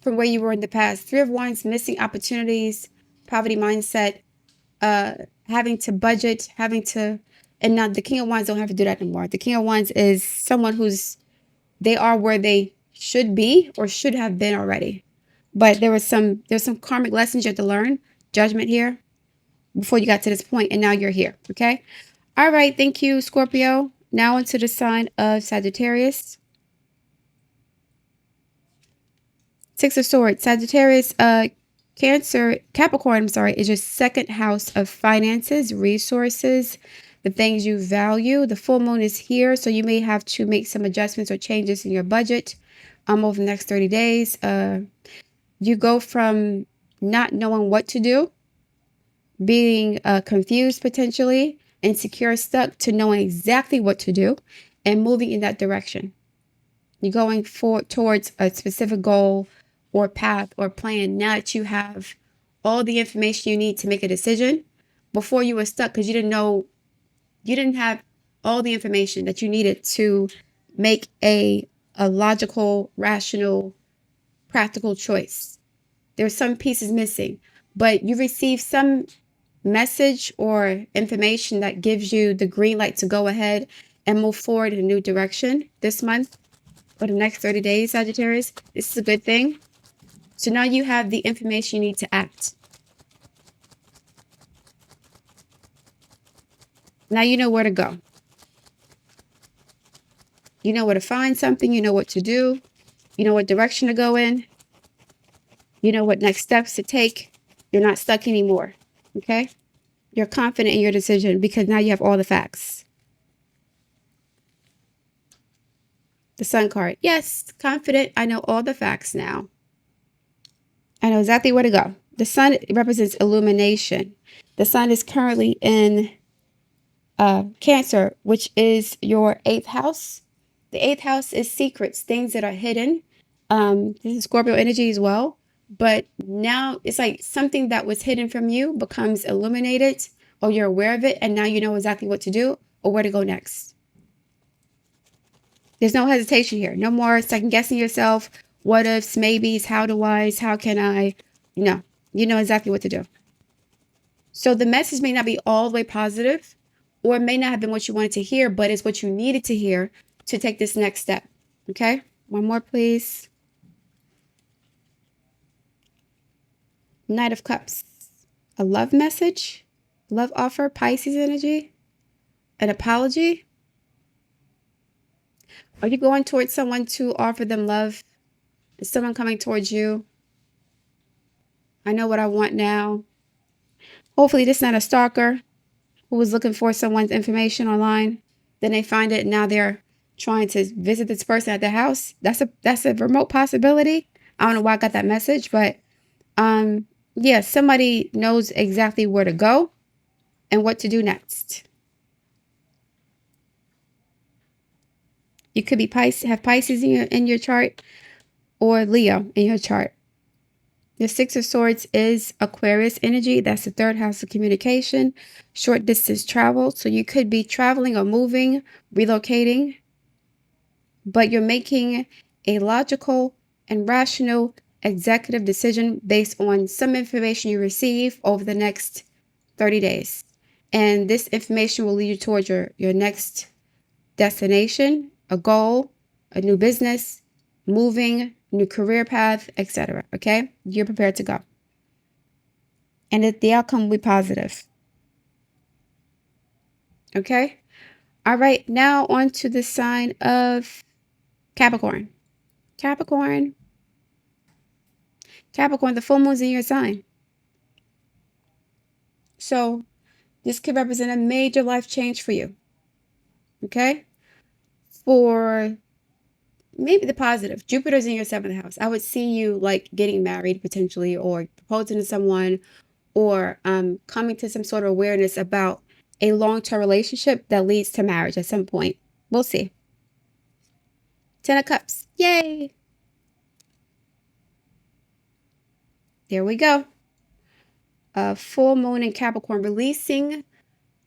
from where you were in the past. 3 of Wands, missing opportunities, poverty mindset, having to budget, and now the King of Wands don't have to do that anymore. The King of Wands is someone they are where they should be or should have been already. But there's some karmic lessons you have to learn, judgment here, before you got to this point, and now you're here, okay? All right, thank you, Scorpio. Now into the sign of Sagittarius. 6 of Swords, Sagittarius, Capricorn, is your 2nd house of finances, resources, the things you value. The full moon is here, so you may have to make some adjustments or changes in your budget over the next 30 days. You go from not knowing what to do, being confused potentially, insecure, stuck, to knowing exactly what to do and moving in that direction. You're going towards a specific goal or path or plan now that you have all the information you need to make a decision. Before you were stuck because you didn't have all the information that you needed to make a logical, rational, practical choice. There's some pieces missing, but you receive some message or information that gives you the green light to go ahead and move forward in a new direction this month or the next 30 days, Sagittarius. This is a good thing. So now you have the information you need to act. Now you know where to go. You know where to find something. You know what to do. You know what direction to go in. You know what next steps to take. You're not stuck anymore. Okay? You're confident in your decision because now you have all the facts. The Sun card. Yes, confident. I know all the facts now. I know exactly where to go. The Sun represents illumination. The Sun is currently in Cancer, which is your 8th house. The 8th house is secrets, things that are hidden. This is Scorpio energy as well. But now it's like something that was hidden from you becomes illuminated, or you're aware of it, and now you know exactly what to do or where to go next. There's no hesitation here. No more second guessing yourself. What ifs, maybes, how do I's, how can I? No, you know exactly what to do. So the message may not be all the way positive, or it may not have been what you wanted to hear, but it's what you needed to hear to take this next step. Okay? One more, please. Knight of Cups. A love message, love offer, Pisces energy, an apology. Are you going towards someone to offer them love? Is someone coming towards you? I know what I want now. Hopefully this is not a stalker who was looking for someone's information online. Then they find it and now they're trying to visit this person at their house. That's a remote possibility. I don't know why I got that message, but yeah, somebody knows exactly where to go and what to do next. You could be have Pisces in your chart, or Leo in your chart. The 6 of Swords is Aquarius energy. That's the 3rd house of communication, short distance travel. So you could be traveling or moving, relocating, but you're making a logical and rational executive decision based on some information you receive over the next 30 days. And this information will lead you towards your next destination, a goal, a new business, moving, new career path, etc. Okay? You're prepared to go. And the outcome will be positive. Okay? All right, now on to the sign of Capricorn. Capricorn, the full moon's in your sign. So this could represent a major life change for you. Okay? For maybe the positive, Jupiter's in your 7th house. I would see you like getting married potentially, or proposing to someone, or coming to some sort of awareness about a long-term relationship that leads to marriage at some point. We'll see. 10 of Cups. Yay! There we go. Full moon in Capricorn, releasing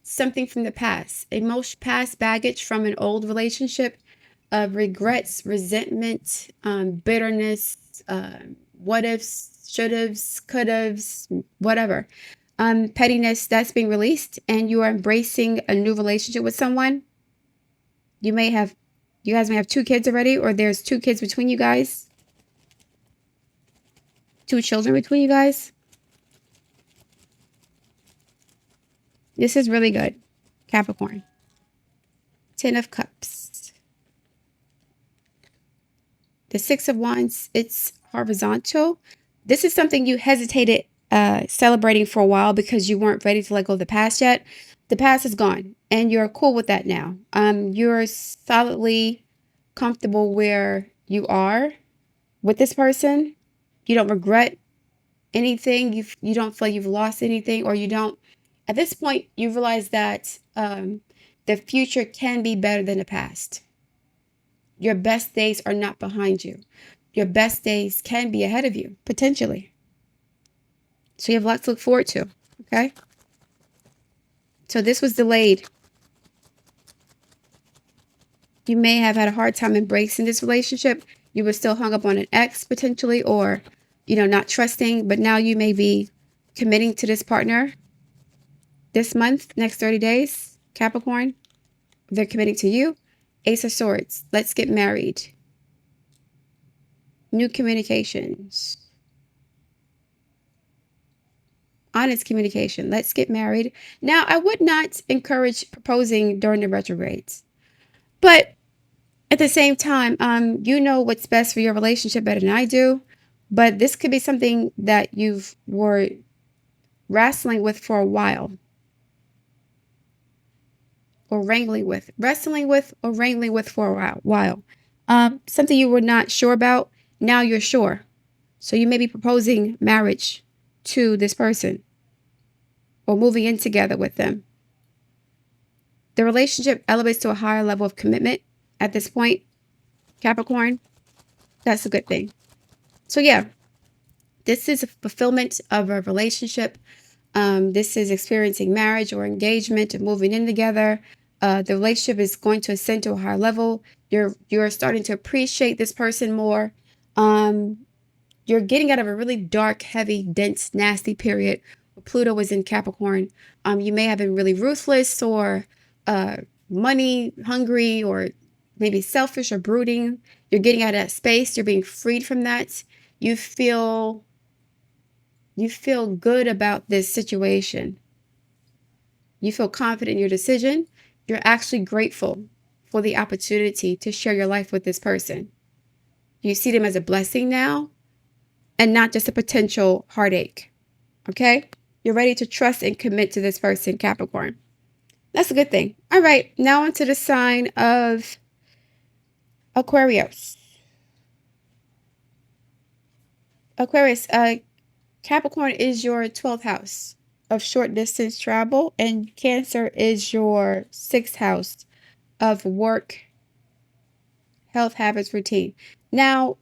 something from the past, past baggage from an old relationship, regrets, resentment, bitterness, what ifs, should haves, could haves, whatever. Pettiness that's being released, and you are embracing a new relationship with someone. You guys may have 2 kids already, or there's 2 kids between you guys. 2 children between you guys. This is really good, Capricorn. 10 of Cups. The 6 of Wands, it's horizontal. This is something you hesitated celebrating for a while because you weren't ready to let go of the past yet. The past is gone, and you're cool with that now. You're solidly comfortable where you are with this person. You don't regret anything. You don't feel you've lost anything, or you don't. At this point, you realize that the future can be better than the past. Your best days are not behind you. Your best days can be ahead of you, potentially. So you have a lot to look forward to, okay? So this was delayed. You may have had a hard time embracing this relationship. You were still hung up on an ex, potentially, or, not trusting. But now you may be committing to this partner this month, next 30 days, Capricorn. They're committing to you. Ace of Swords. Let's get married. New communications. Honest communication. Let's get married. Now, I would not encourage proposing during the retrogrades. But at the same time, you know what's best for your relationship better than I do. But this could be something that you've were wrestling with for a while, or wrangling with for a while. Something you were not sure about, now you're sure. So you may be proposing marriage to this person or moving in together with them. The relationship elevates to a higher level of commitment at this point, Capricorn. That's a good thing. So yeah, this is a fulfillment of a relationship. This is experiencing marriage or engagement and moving in together. The relationship is going to ascend to a higher level. You're starting to appreciate this person more. You're getting out of a really dark, heavy, dense, nasty period where Pluto was in Capricorn. You may have been really ruthless or uh, money hungry or maybe selfish or brooding. You're getting out of that space. You're being freed from that. You feel good about this situation. You feel confident in your decision. You're actually grateful for the opportunity to share your life with this person. You see them as a blessing now and not just a potential heartache. Okay? You're ready to trust and commit to this person, Capricorn. That's a good thing. All right, now onto the sign of Aquarius. Aquarius, Capricorn is your 12th house of short distance travel, and Cancer is your 6th house of work, health habits, routine. Now,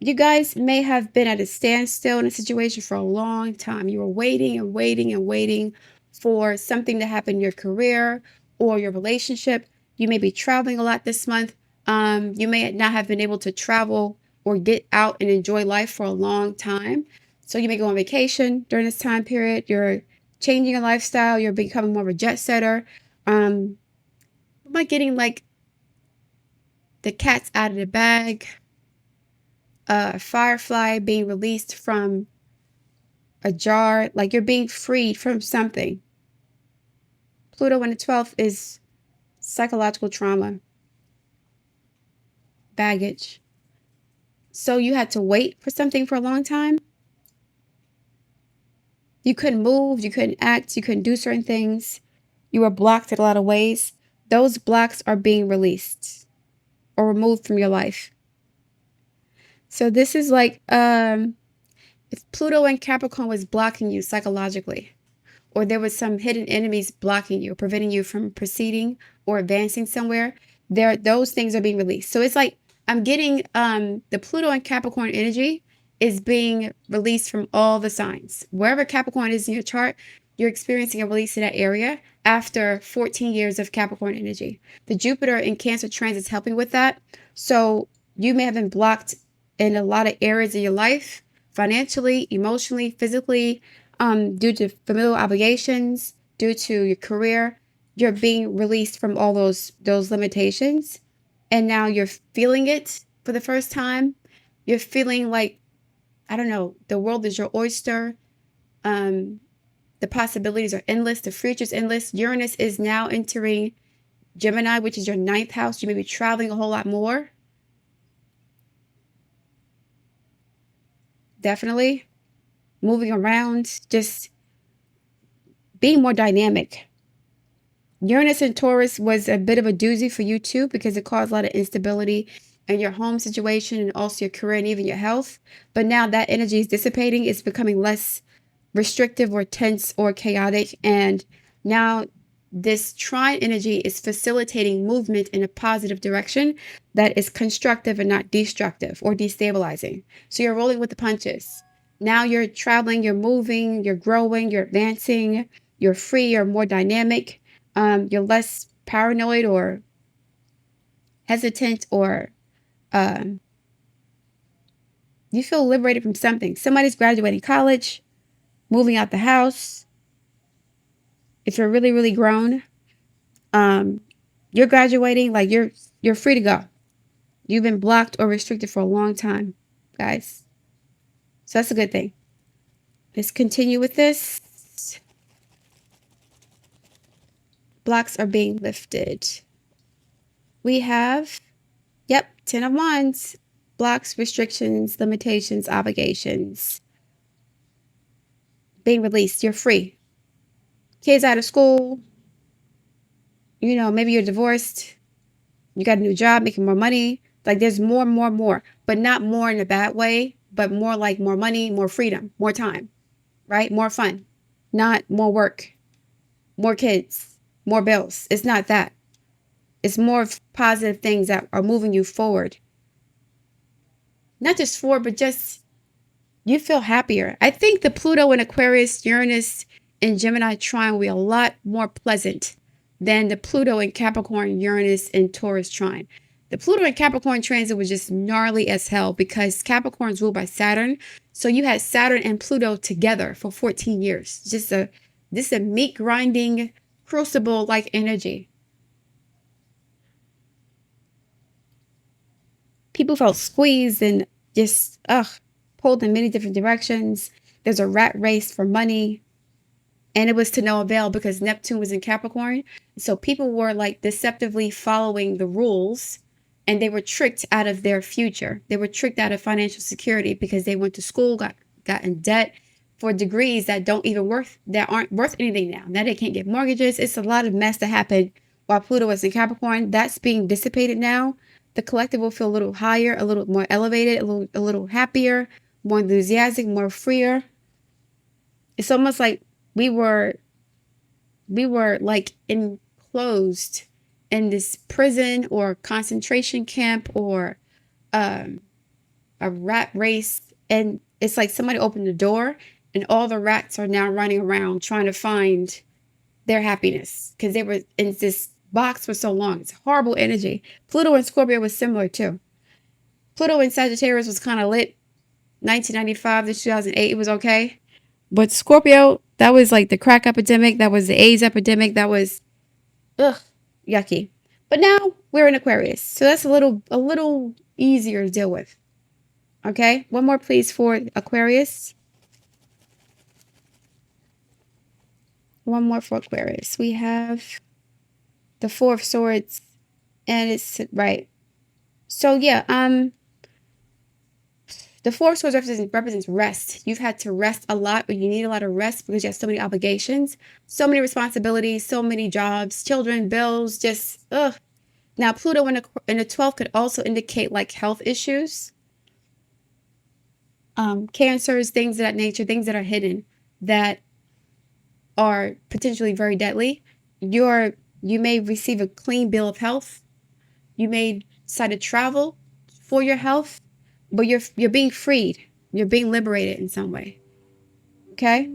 you guys may have been at a standstill in a situation for a long time. You were waiting and waiting and waiting for something to happen in your career or your relationship. You may be traveling a lot this month. You may not have been able to travel or get out and enjoy life for a long time. So you may go on vacation during this time period. You're changing your lifestyle. You're becoming more of a jet setter. By getting like the cat's out of the bag, a firefly being released from a jar, like you're being freed from something. Pluto in the 12th is psychological trauma, baggage. So you had to wait for something for a long time. You couldn't move, you couldn't act, you couldn't do certain things. You were blocked in a lot of ways. Those blocks are being released or removed from your life. So this is like if Pluto and Capricorn was blocking you psychologically, or there was some hidden enemies blocking you, preventing you from proceeding or advancing somewhere, those things are being released. So it's like I'm getting the Pluto and Capricorn energy is being released from all the signs. Wherever Capricorn is in your chart, you're experiencing a release in that area after 14 years of Capricorn energy. The Jupiter in Cancer transit is helping with that. So you may have been blocked in a lot of areas of your life, financially, emotionally, physically, due to familial obligations, due to your career. You're being released from all those limitations, and now you're feeling it for the first time. You're feeling like, I don't know, the world is your oyster. The possibilities are endless. The future is endless. Uranus is now entering Gemini, which is your 9th house. You may be traveling a whole lot more. Definitely. Moving around, just being more dynamic. Uranus in Taurus was a bit of a doozy for you too, because it caused a lot of instability in your home situation and also your career and even your health. But now that energy is dissipating, it's becoming less restrictive or tense or chaotic. And now this trine energy is facilitating movement in a positive direction that is constructive and not destructive or destabilizing. So you're rolling with the punches. Now you're traveling, you're moving, you're growing, you're advancing, you're free, you're more dynamic. You're less paranoid or hesitant, or you feel liberated from something. Somebody's graduating college, moving out the house. If you're really, really grown, you're graduating, like you're free to go. You've been blocked or restricted for a long time, guys. So that's a good thing. Let's continue with this. Blocks are being lifted. We have, yep, 10 of Wands. blocks, restrictions, limitations, obligations. Being released. You're free. Kids out of school. Maybe you're divorced. You got a new job, making more money. Like there's more, but not more in a bad way, but more like more money, more freedom, more time, right? More fun, not more work, more kids, more bills. It's not that. It's more of positive things that are moving you forward. Not just forward, but just you feel happier. I think the Pluto and Aquarius, Uranus, and Gemini trine will be a lot more pleasant than the Pluto and Capricorn, Uranus, and Taurus trine. The Pluto and Capricorn transit was just gnarly as hell because Capricorn's ruled by Saturn. So you had Saturn and Pluto together for 14 years. This a meat grinding crucible like energy. People felt squeezed and just pulled in many different directions. There's a rat race for money. And it was to no avail because Neptune was in Capricorn. So people were like deceptively following the rules and they were tricked out of their future. They were tricked out of financial security because they went to school, got in debt for degrees that aren't worth anything now. Now they can't get mortgages. It's a lot of mess that happened while Pluto was in Capricorn. That's being dissipated now. The collective will feel a little higher, a little more elevated, a little happier, more enthusiastic, more freer. It's almost like we were like enclosed in this prison or concentration camp or a rat race, and it's like somebody opened the door and all the rats are now running around trying to find their happiness because they were in this box for so long. It's horrible energy. Pluto and Scorpio was similar too. Pluto and Sagittarius was kind of lit. 1995 to 2008, it was okay. But Scorpio, that was like the crack epidemic. That was the AIDS epidemic. That was, yucky. But now we're in Aquarius. So that's a little easier to deal with. Okay. One more, please, for Aquarius. One more for Aquarius. We have the Four of Swords. And it's, right. So, yeah, the Four of Swords represents rest. You've had to rest a lot, or you need a lot of rest because you have so many obligations, so many responsibilities, so many jobs, children, bills, just, ugh. Now, Pluto in the 12th could also indicate like health issues, cancers, things of that nature, things that are hidden that are potentially very deadly. You may receive a clean bill of health. You may decide to travel for your health. But you're being freed. You're being liberated in some way. Okay?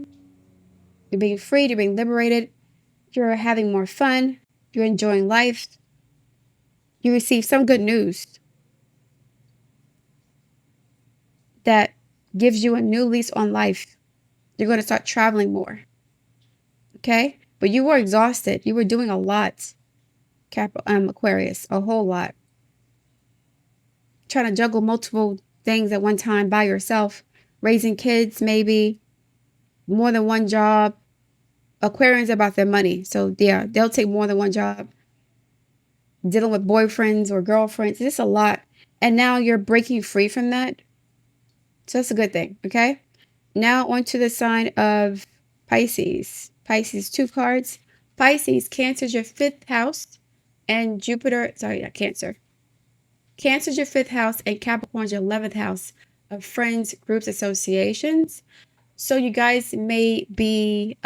You're being freed. You're being liberated. You're having more fun. You're enjoying life. You receive some good news that gives you a new lease on life. You're going to start traveling more. Okay? But you were exhausted. You were doing a lot, Aquarius. A whole lot. Trying to juggle multiple things at one time by yourself. Raising kids, maybe. More than one job. Aquarians about their money. So, yeah, they'll take more than one job. Dealing with boyfriends or girlfriends. It's a lot. And now you're breaking free from that. So that's a good thing, okay? Now on to the sign of Pisces. Pisces, 2 cards. Pisces, Cancer's your 5th house. And Jupiter, sorry, not Cancer. Cancer's your 5th house and Capricorn's your 11th house of friends, groups, associations. So you guys may be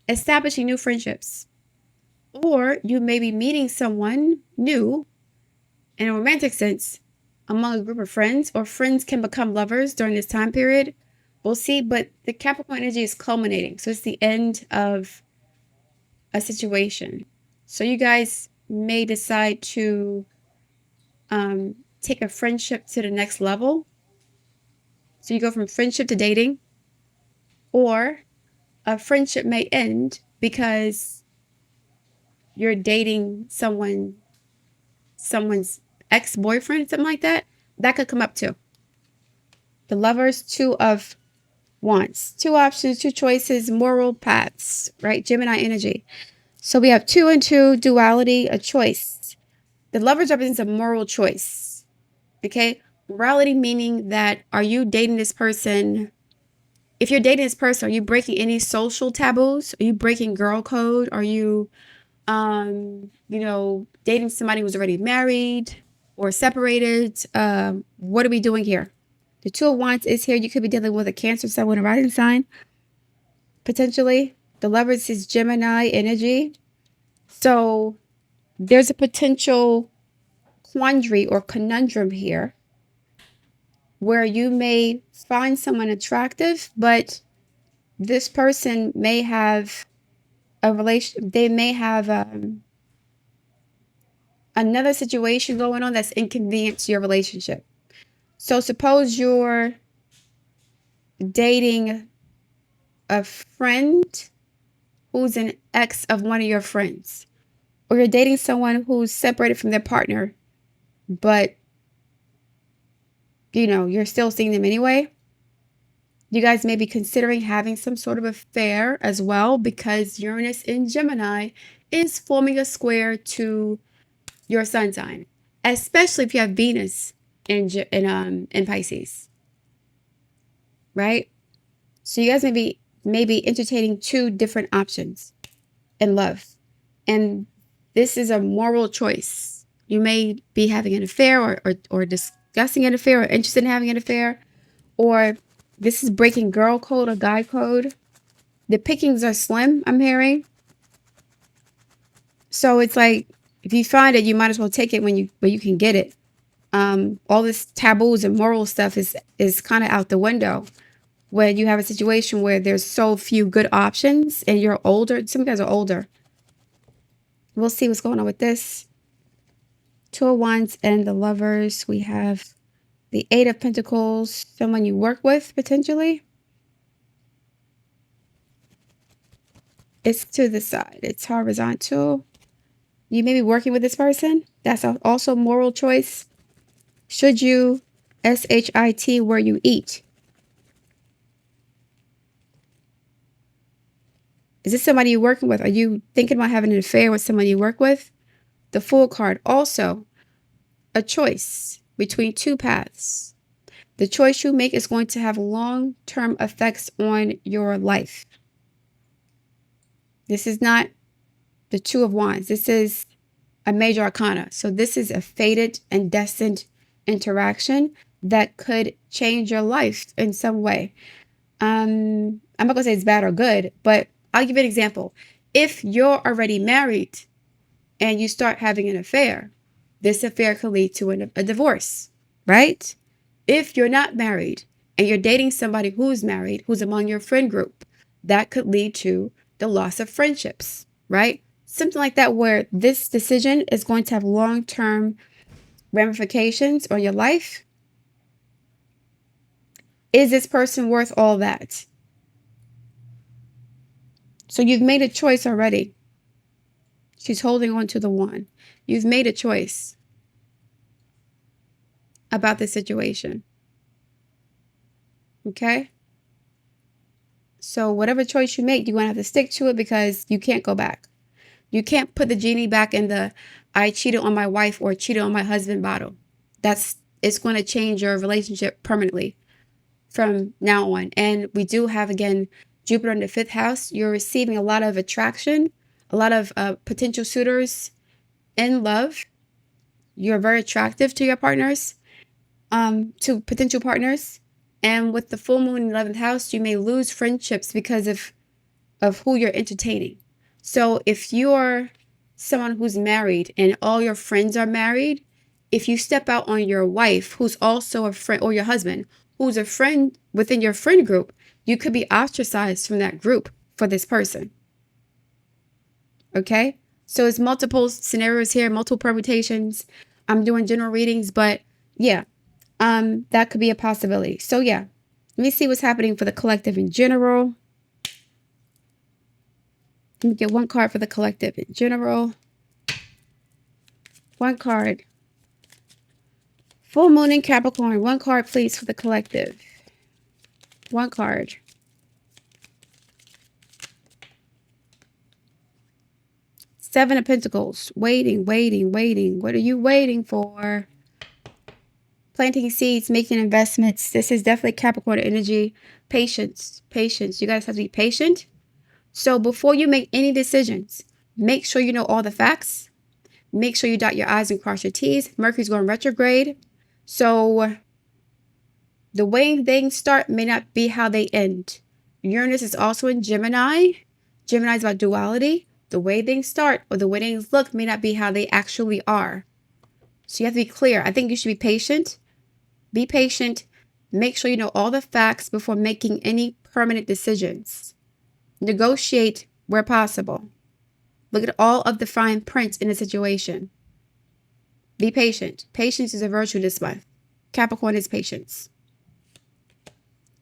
establishing new friendships. Or you may be meeting someone new in a romantic sense among a group of friends, or friends can become lovers during this time period. We'll see, but the Capricorn energy is culminating. So it's the end of a situation. So you guys may decide to take a friendship to the next level. So you go from friendship to dating, or a friendship may end because you're dating someone's ex-boyfriend, something like that. That could come up too. The Lovers, 2 of Wands. 2 options, 2 choices, moral paths, right? Gemini energy. So we have 2 and 2, duality, a choice. The Lovers represents a moral choice. Okay. Morality meaning that, are you dating this person? If you're dating this person, are you breaking any social taboos? Are you breaking girl code? Are you, dating somebody who's already married or separated? What are we doing here? The Two of Wands is here. You could be dealing with a Cancer, Sun, a rising sign, potentially. The Lovers is Gemini energy. So there's a potential quandary or conundrum here where you may find someone attractive, but this person may have they may have another situation going on that's inconvenient to your relationship. So suppose you're dating a friend who's an ex of one of your friends, or you're dating someone who's separated from their partner, but you're still seeing them anyway. You guys may be considering having some sort of affair as well, because Uranus in Gemini is forming a square to your sun sign, especially if you have Venus in Pisces, right? So you guys may be entertaining two different options in love, and this is a moral choice. You may be having an affair, or discussing an affair, or interested in having an affair, or this is breaking girl code or guy code. The pickings are slim, I'm hearing. So it's like, if you find it, you might as well take it when you can get it. All this taboos and moral stuff is kind of out the window when you have a situation where there's so few good options and you're older. Some guys are older. We'll see what's going on with this. Two of Wands and the Lovers. We have the Eight of Pentacles. Someone you work with, potentially. It's to the side. It's horizontal. You may be working with this person. That's also a moral choice. Should you SHIT where you eat? Is this somebody you're working with? Are you thinking about having an affair with somebody you work with? The Fool card, also a choice between two paths. The choice you make is going to have long-term effects on your life. This is not the Two of Wands. This is a major arcana. So this is a fated and destined interaction that could change your life in some way. I'm not gonna say it's bad or good, but I'll give you an example. If you're already married and you start having an affair, this affair could lead to a divorce, right? If you're not married and you're dating somebody who's married, who's among your friend group, that could lead to the loss of friendships, right? Something like that, where this decision is going to have long-term ramifications on your life. Is this person worth all that? So you've made a choice already. She's holding on to the one. You've made a choice about the situation. Okay? So whatever choice you make, you're going to have to stick to it, because you can't go back. You can't put the genie back in the "I cheated on my wife" or "cheated on my husband" bottle. It's going to change your relationship permanently from now on. And we do have, again, Jupiter in the 5th house. You're receiving a lot of attraction, a lot of potential suitors in love. You're very attractive to your partners, to potential partners. And with the full moon in the 11th house, you may lose friendships because of who you're entertaining. So if you're someone who's married and all your friends are married, if you step out on your wife, who's also a friend, or your husband, who's a friend within your friend group, you could be ostracized from that group for this person. Okay? So it's multiple scenarios here, multiple permutations. I'm doing general readings, but yeah, that could be a possibility. So yeah, let me see what's happening for the collective in general. Let me get one card for the collective in general. One card. Full moon in Capricorn. One card, please, for the collective. One card. Seven of Pentacles. Waiting, waiting, waiting. What are you waiting for? planting seeds, making investments. This is definitely Capricorn energy. Patience, patience. You guys have to be patient. So before you make any decisions, make sure you know all the facts. Make sure you dot your I's and cross your T's. Mercury's going retrograde. So the way things start may not be how they end. Uranus is also in Gemini. Gemini is about duality. The way things start or the way things look may not be how they actually are. So you have to be clear. I think you should be patient. Be patient. Make sure you know all the facts before making any permanent decisions. Negotiate where possible. Look at all of the fine print in a situation. Be patient. Patience is a virtue this month. Capricorn is patience.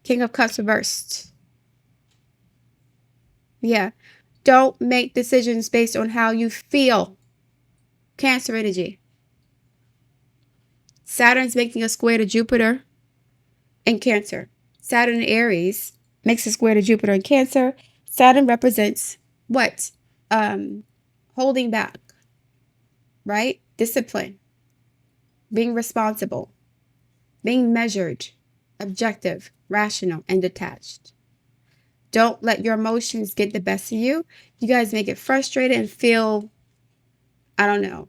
King of Cups reversed. Yeah. Don't make decisions based on how you feel. Cancer energy. Saturn's making a square to Jupiter in Cancer. Saturn in Aries makes a square to Jupiter in Cancer. Saturn represents what? Holding back, right? Discipline, being responsible, being measured, objective, rational, and detached. Don't let your emotions get the best of you. You guys may get frustrated and feel, I don't know,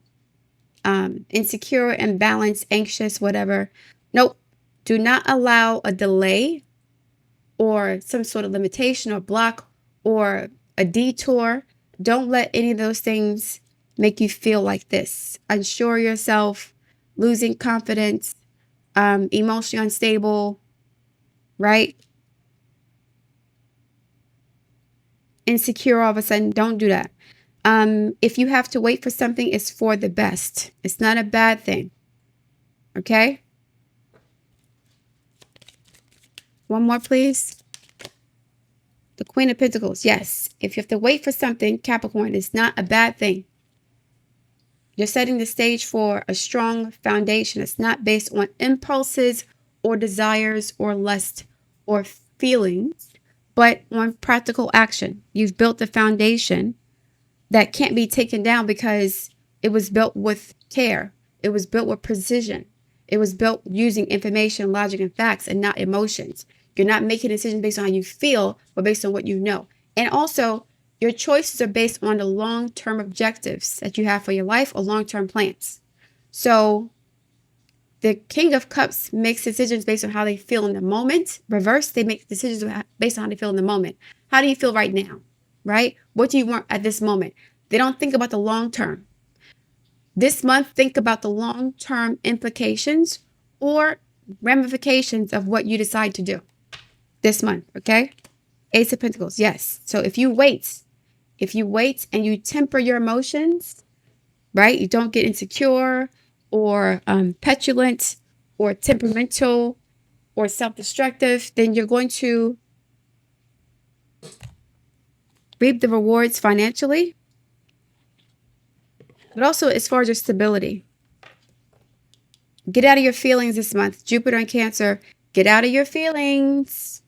insecure, imbalanced, anxious, whatever. Nope. Do not allow a delay or some sort of limitation or block or a detour. Don't let any of those things make you feel like this. Unsure yourself, losing confidence, emotionally unstable, right? Insecure all of a sudden. Don't do that. If you have to wait for something, it's for the best. It's not a bad thing. Okay? One more, please. The Queen of Pentacles. Yes. If you have to wait for something, Capricorn, it's not a bad thing. You're setting the stage for a strong foundation. It's not based on impulses or desires or lust or feelings, but on practical action. You've built the foundation that can't be taken down because it was built with care. It was built with precision. It was built using information, logic, and facts and not emotions. You're not making decisions based on how you feel, but based on what you know. And also, your choices are based on the long-term objectives that you have for your life or long-term plans. So the King of Cups makes decisions based on how they feel in the moment. Reverse, they make decisions based on how they feel in the moment. How do you feel right now? Right? What do you want at this moment? They don't think about the long term. This month, think about the long-term implications or ramifications of what you decide to do this month, okay? Ace of Pentacles, yes. So if you wait and you temper your emotions, right? You don't get insecure or petulant or temperamental or self-destructive, then you're going to reap the rewards financially, but also as far as your stability. Get out of your feelings this month. Jupiter and Cancer, get out of your feelings.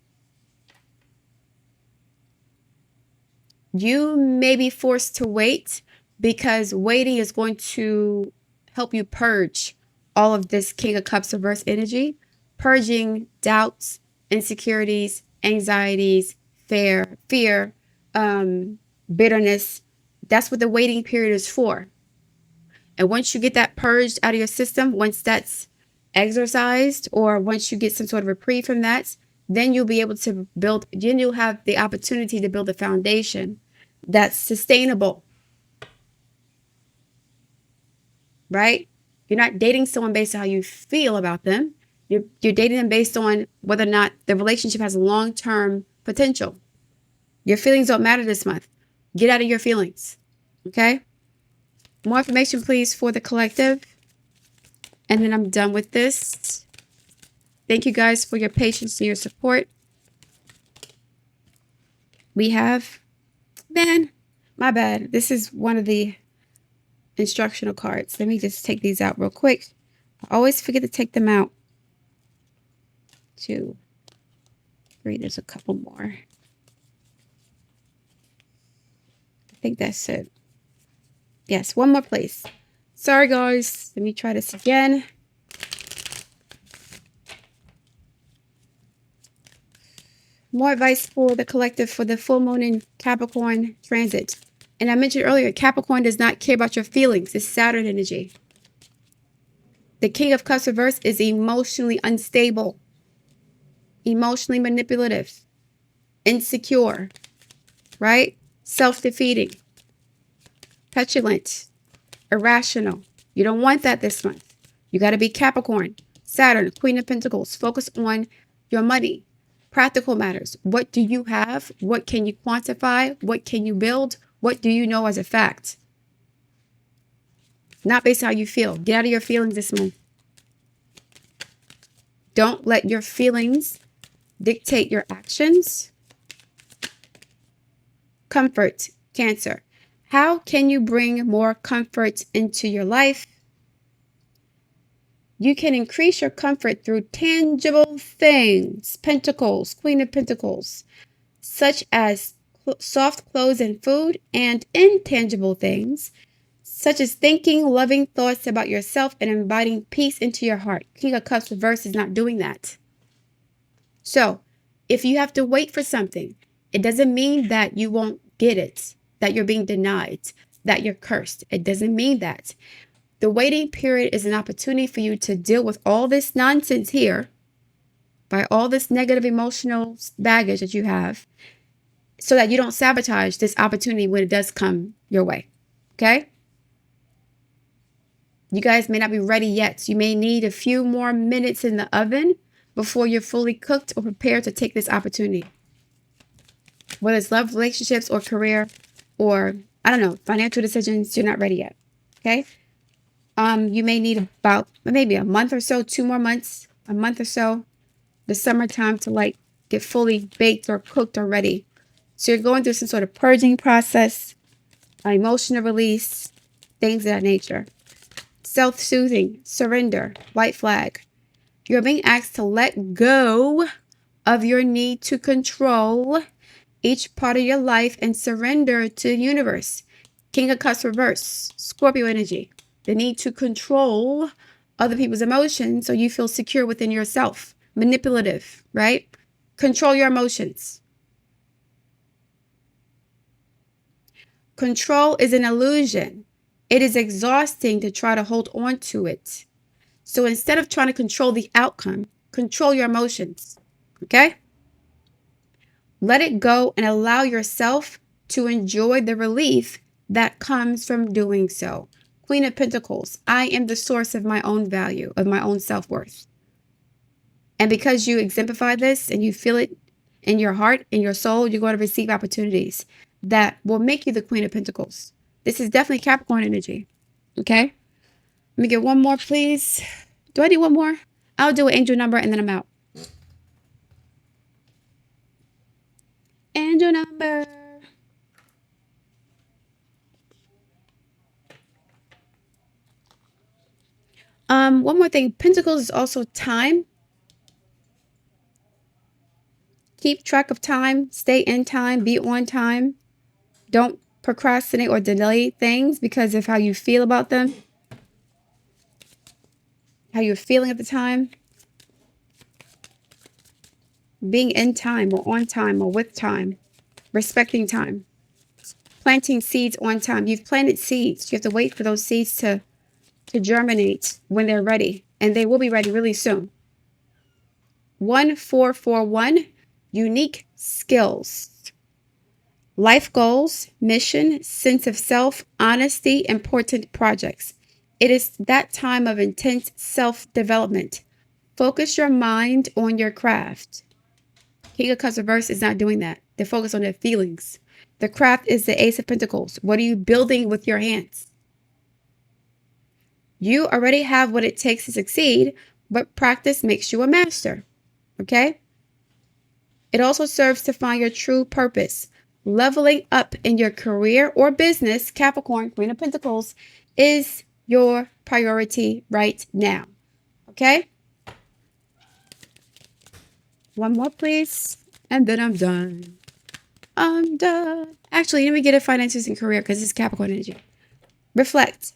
You may be forced to wait because waiting is going to help you purge all of this King of Cups reverse energy, purging doubts, insecurities, anxieties, fear, bitterness. That's what the waiting period is for. And once you get that purged out of your system, once that's exorcised or once you get some sort of reprieve from that, then you'll be able to build, then you'll have the opportunity to build a foundation that's sustainable, right? You're not dating someone based on how you feel about them. You're dating them based on whether or not the relationship has long-term potential. Your feelings don't matter this month. Get out of your feelings, okay? More information, please, for the collective. And then I'm done with this. Thank you guys for your patience and your support. We have, man, my bad. This is one of the instructional cards. Let me just take these out real quick. I always forget to take them out. 2, 3, there's a couple more. I think that's it. Yes, one more, please. Sorry, guys. Let me try this again. More advice for the collective for the full moon in Capricorn transit. And I mentioned earlier, Capricorn does not care about your feelings. It's Saturn energy. The King of Cups reverse is emotionally unstable, emotionally manipulative, insecure, right? Self-defeating, petulant, irrational. You don't want that this month. You got to be Capricorn. Saturn, Queen of Pentacles. Focus on your money, practical matters. What do you have? What can you quantify? What can you build? What do you know as a fact? Not based on how you feel. Get out of your feelings this month. Don't let your feelings dictate your actions. Comfort, Cancer. How can you bring more comfort into your life? You can increase your comfort through tangible things. Pentacles, Queen of Pentacles, such as soft clothes and food, and intangible things, such as thinking loving thoughts about yourself and inviting peace into your heart. King of Cups reverse is not doing that. So, if you have to wait for something, it doesn't mean that you won't get it, that you're being denied, that you're cursed. It doesn't mean that. The waiting period is an opportunity for you to deal with all this nonsense here, by all this negative emotional baggage that you have, so that you don't sabotage this opportunity when it does come your way. Okay? You guys may not be ready yet. You may need a few more minutes in the oven before you're fully cooked or prepared to take this opportunity. Whether it's love, relationships, or career, or, I don't know, financial decisions, you're not ready yet. Okay? You may need about maybe a month or so, 2 more months, a month or so, the summertime to like get fully baked or cooked or ready. So you're going through some sort of purging process, emotional release, things of that nature. Self-soothing, surrender, white flag. You're being asked to let go of your need to control each part of your life and surrender to the universe. King of Cups reverse, Scorpio energy. The need to control other people's emotions so you feel secure within yourself. Manipulative, right? Control your emotions. Control is an illusion. It is exhausting to try to hold on to it. So instead of trying to control the outcome, control your emotions. Okay? Let it go and allow yourself to enjoy the relief that comes from doing so. Queen of Pentacles, I am the source of my own value, of my own self-worth. And because you exemplify this and you feel it in your heart, in your soul, you're going to receive opportunities that will make you the Queen of Pentacles. This is definitely Capricorn energy. Okay? Let me get one more, please. Do I need one more? I'll do an angel number and then I'm out. Angel number. One more thing. Pentacles is also time. Keep track of time. Stay in time. Be on time. Don't procrastinate or delay things because of how you feel about them. How you're feeling at the time. Being in time or on time or with time. Respecting time. Planting seeds on time. You've planted seeds. You have to wait for those seeds to germinate when they're ready. And they will be ready really soon. 1441. Unique skills. Life goals, mission, sense of self, honesty, important projects. It is that time of intense self-development. Focus your mind on your craft. King of Cups reverse is not doing that. They focus on their feelings. The craft is the Ace of Pentacles. What are you building with your hands? You already have what it takes to succeed, but practice makes you a master. Okay? It also serves to find your true purpose. Leveling up in your career or business, Capricorn, Queen of Pentacles, is your priority right now. Okay? One more, please. And then I'm done. I'm done. Actually, let me get a finances and career because it's Capricorn energy. Reflect.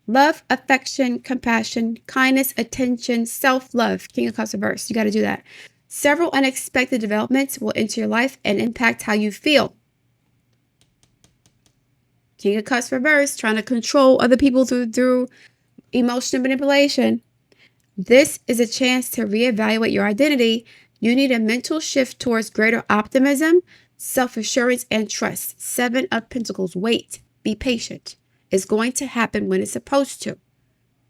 Love, affection, compassion, kindness, attention, self-love. King of Cups reverse. You got to do that. Several unexpected developments will enter your life and impact how you feel. King of Cups reverse, trying to control other people through emotional manipulation. This is a chance to reevaluate your identity. You need a mental shift towards greater optimism, self-assurance, and trust. 7 of Pentacles. Wait. Be patient. It's going to happen when it's supposed to.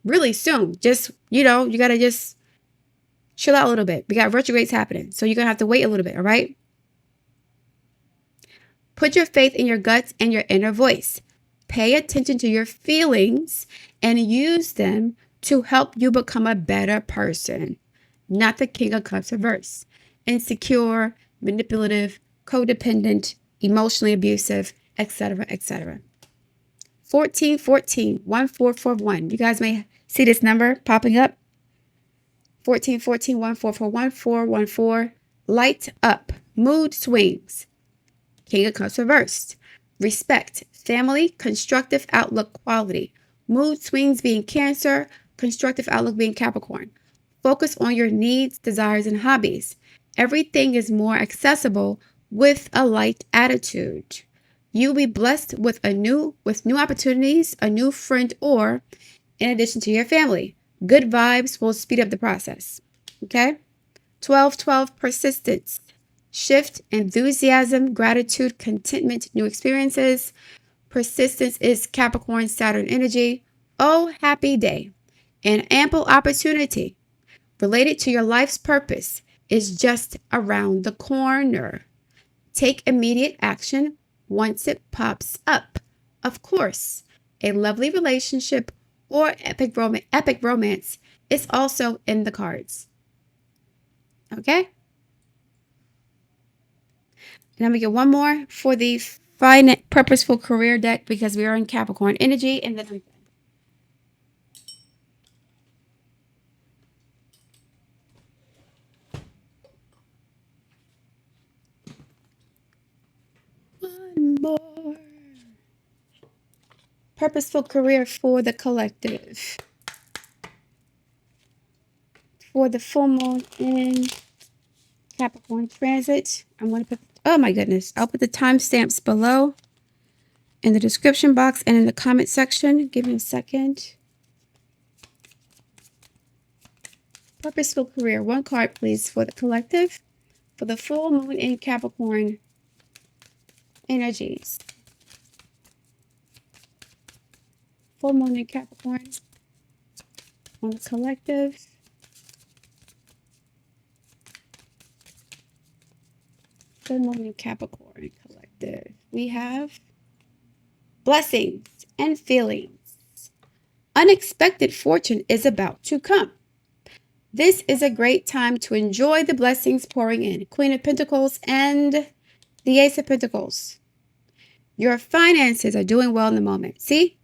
Really soon. Just, you got to just chill out a little bit. We got retrogrades happening. So you're going to have to wait a little bit, all right? Put your faith in your guts and your inner voice. Pay attention to your feelings and use them to help you become a better person. Not the King of Cups reverse. Insecure, manipulative, codependent, emotionally abusive, etc., etc. 1414, 1441. You guys may see this number popping up. 1414, 1441, 414. Light up. Mood swings. King of Cups reversed. Respect. Family. Constructive outlook quality. Mood swings being Cancer. Constructive outlook being Capricorn. Focus on your needs, desires, and hobbies. Everything is more accessible with a light attitude. You'll be blessed with new opportunities, a new friend, or in addition to your family. Good vibes will speed up the process. Okay? 1212 persistence. Shift, enthusiasm, gratitude, contentment, new experiences. Persistence is Capricorn, Saturn energy. Oh, happy day. An ample opportunity related to your life's purpose is just around the corner. Take immediate action once it pops up. Of course, a lovely relationship or epic romance is also in the cards. Okay? And then we get one more for the purposeful career deck because we are in Capricorn energy, and then one more. Purposeful career for the collective. For the full moon in Capricorn transit, I'm going to put, oh my goodness, I'll put the timestamps below in the description box and in the comment section. Give me a second. Purposeful career. One card, please, for the collective. For the full moon in Capricorn energies. Full moon in Capricorn on the collective. Full moon in Capricorn collective. We have blessings and feelings. Unexpected fortune is about to come. This is a great time to enjoy the blessings pouring in. Queen of Pentacles and the Ace of Pentacles. Your finances are doing well in the moment. See?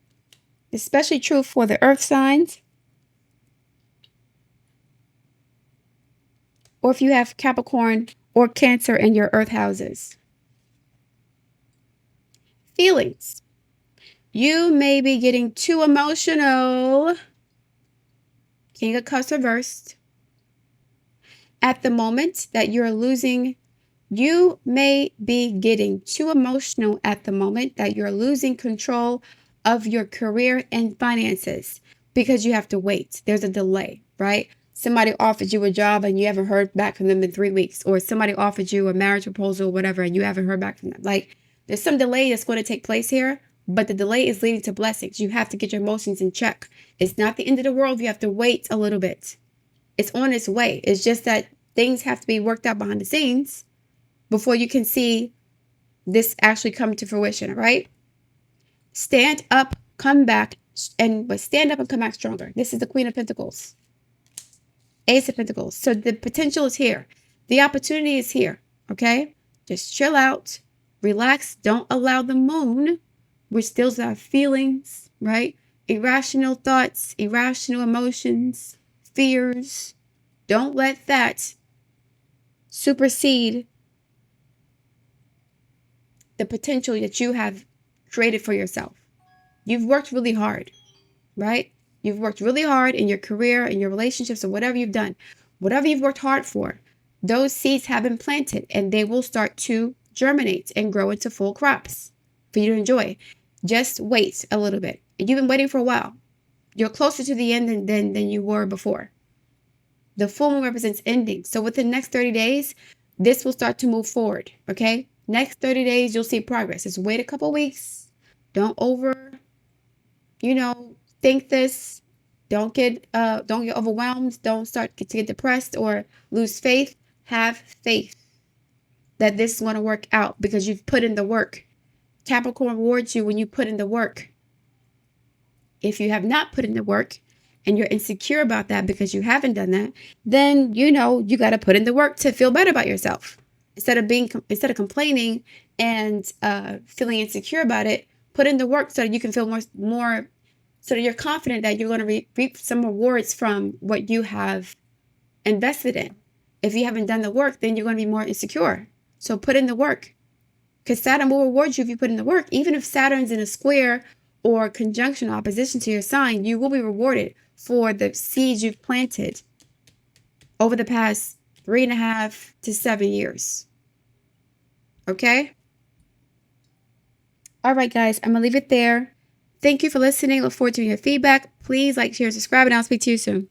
Especially true for the earth signs. Or if you have Capricorn or Cancer in your earth houses. Feelings. You may be getting too emotional. King of Cups reversed. At the moment that you're losing, you may be getting too emotional at the moment that you're losing control of your career and finances because you have to wait. There's a delay, right? Somebody offered you a job and you haven't heard back from them in 3 weeks, or somebody offered you a marriage proposal or whatever and you haven't heard back from them. Like, there's some delay that's going to take place here, but the delay is leading to blessings. You have to get your emotions in check. It's not the end of the world. You have to wait a little bit. It's on its way. It's just that things have to be worked out behind the scenes before you can see this actually come to fruition, all right? Stand up, come back, but stand up and come back stronger. This is the Queen of Pentacles. Ace of Pentacles. So the potential is here. The opportunity is here, okay? Just chill out, relax. Don't allow the moon, which still have feelings, right? Irrational thoughts, irrational emotions, fears. Don't let that supersede the potential that you have created for yourself. You've worked really hard, right? You've worked really hard in your career, in your relationships, or whatever you've done. Whatever you've worked hard for, those seeds have been planted and they will start to germinate and grow into full crops for you to enjoy. Just wait a little bit. You've been waiting for a while. You're closer to the end than you were before. The full moon represents ending. So within the next 30 days, this will start to move forward, okay? Next 30 days, you'll see progress. Just wait a couple weeks. Don't think this. Don't get overwhelmed. Don't start to get depressed or lose faith. Have faith that this is going to work out because you've put in the work. Capricorn rewards you when you put in the work. If you have not put in the work and you're insecure about that because you haven't done that, then you got to put in the work to feel better about yourself. Instead of complaining and feeling insecure about it, put in the work so that you can feel more so that you're confident that you're going to reap some rewards from what you have invested in. If you haven't done the work, then you're going to be more insecure. So put in the work, because Saturn will reward you if you put in the work. Even if Saturn's in a square or conjunction opposition to your sign, you will be rewarded for the seeds you've planted over the past 3.5 to 7 years. Okay? All right, guys, I'm going to leave it there. Thank you for listening. Look forward to your feedback. Please like, share, subscribe, and I'll speak to you soon.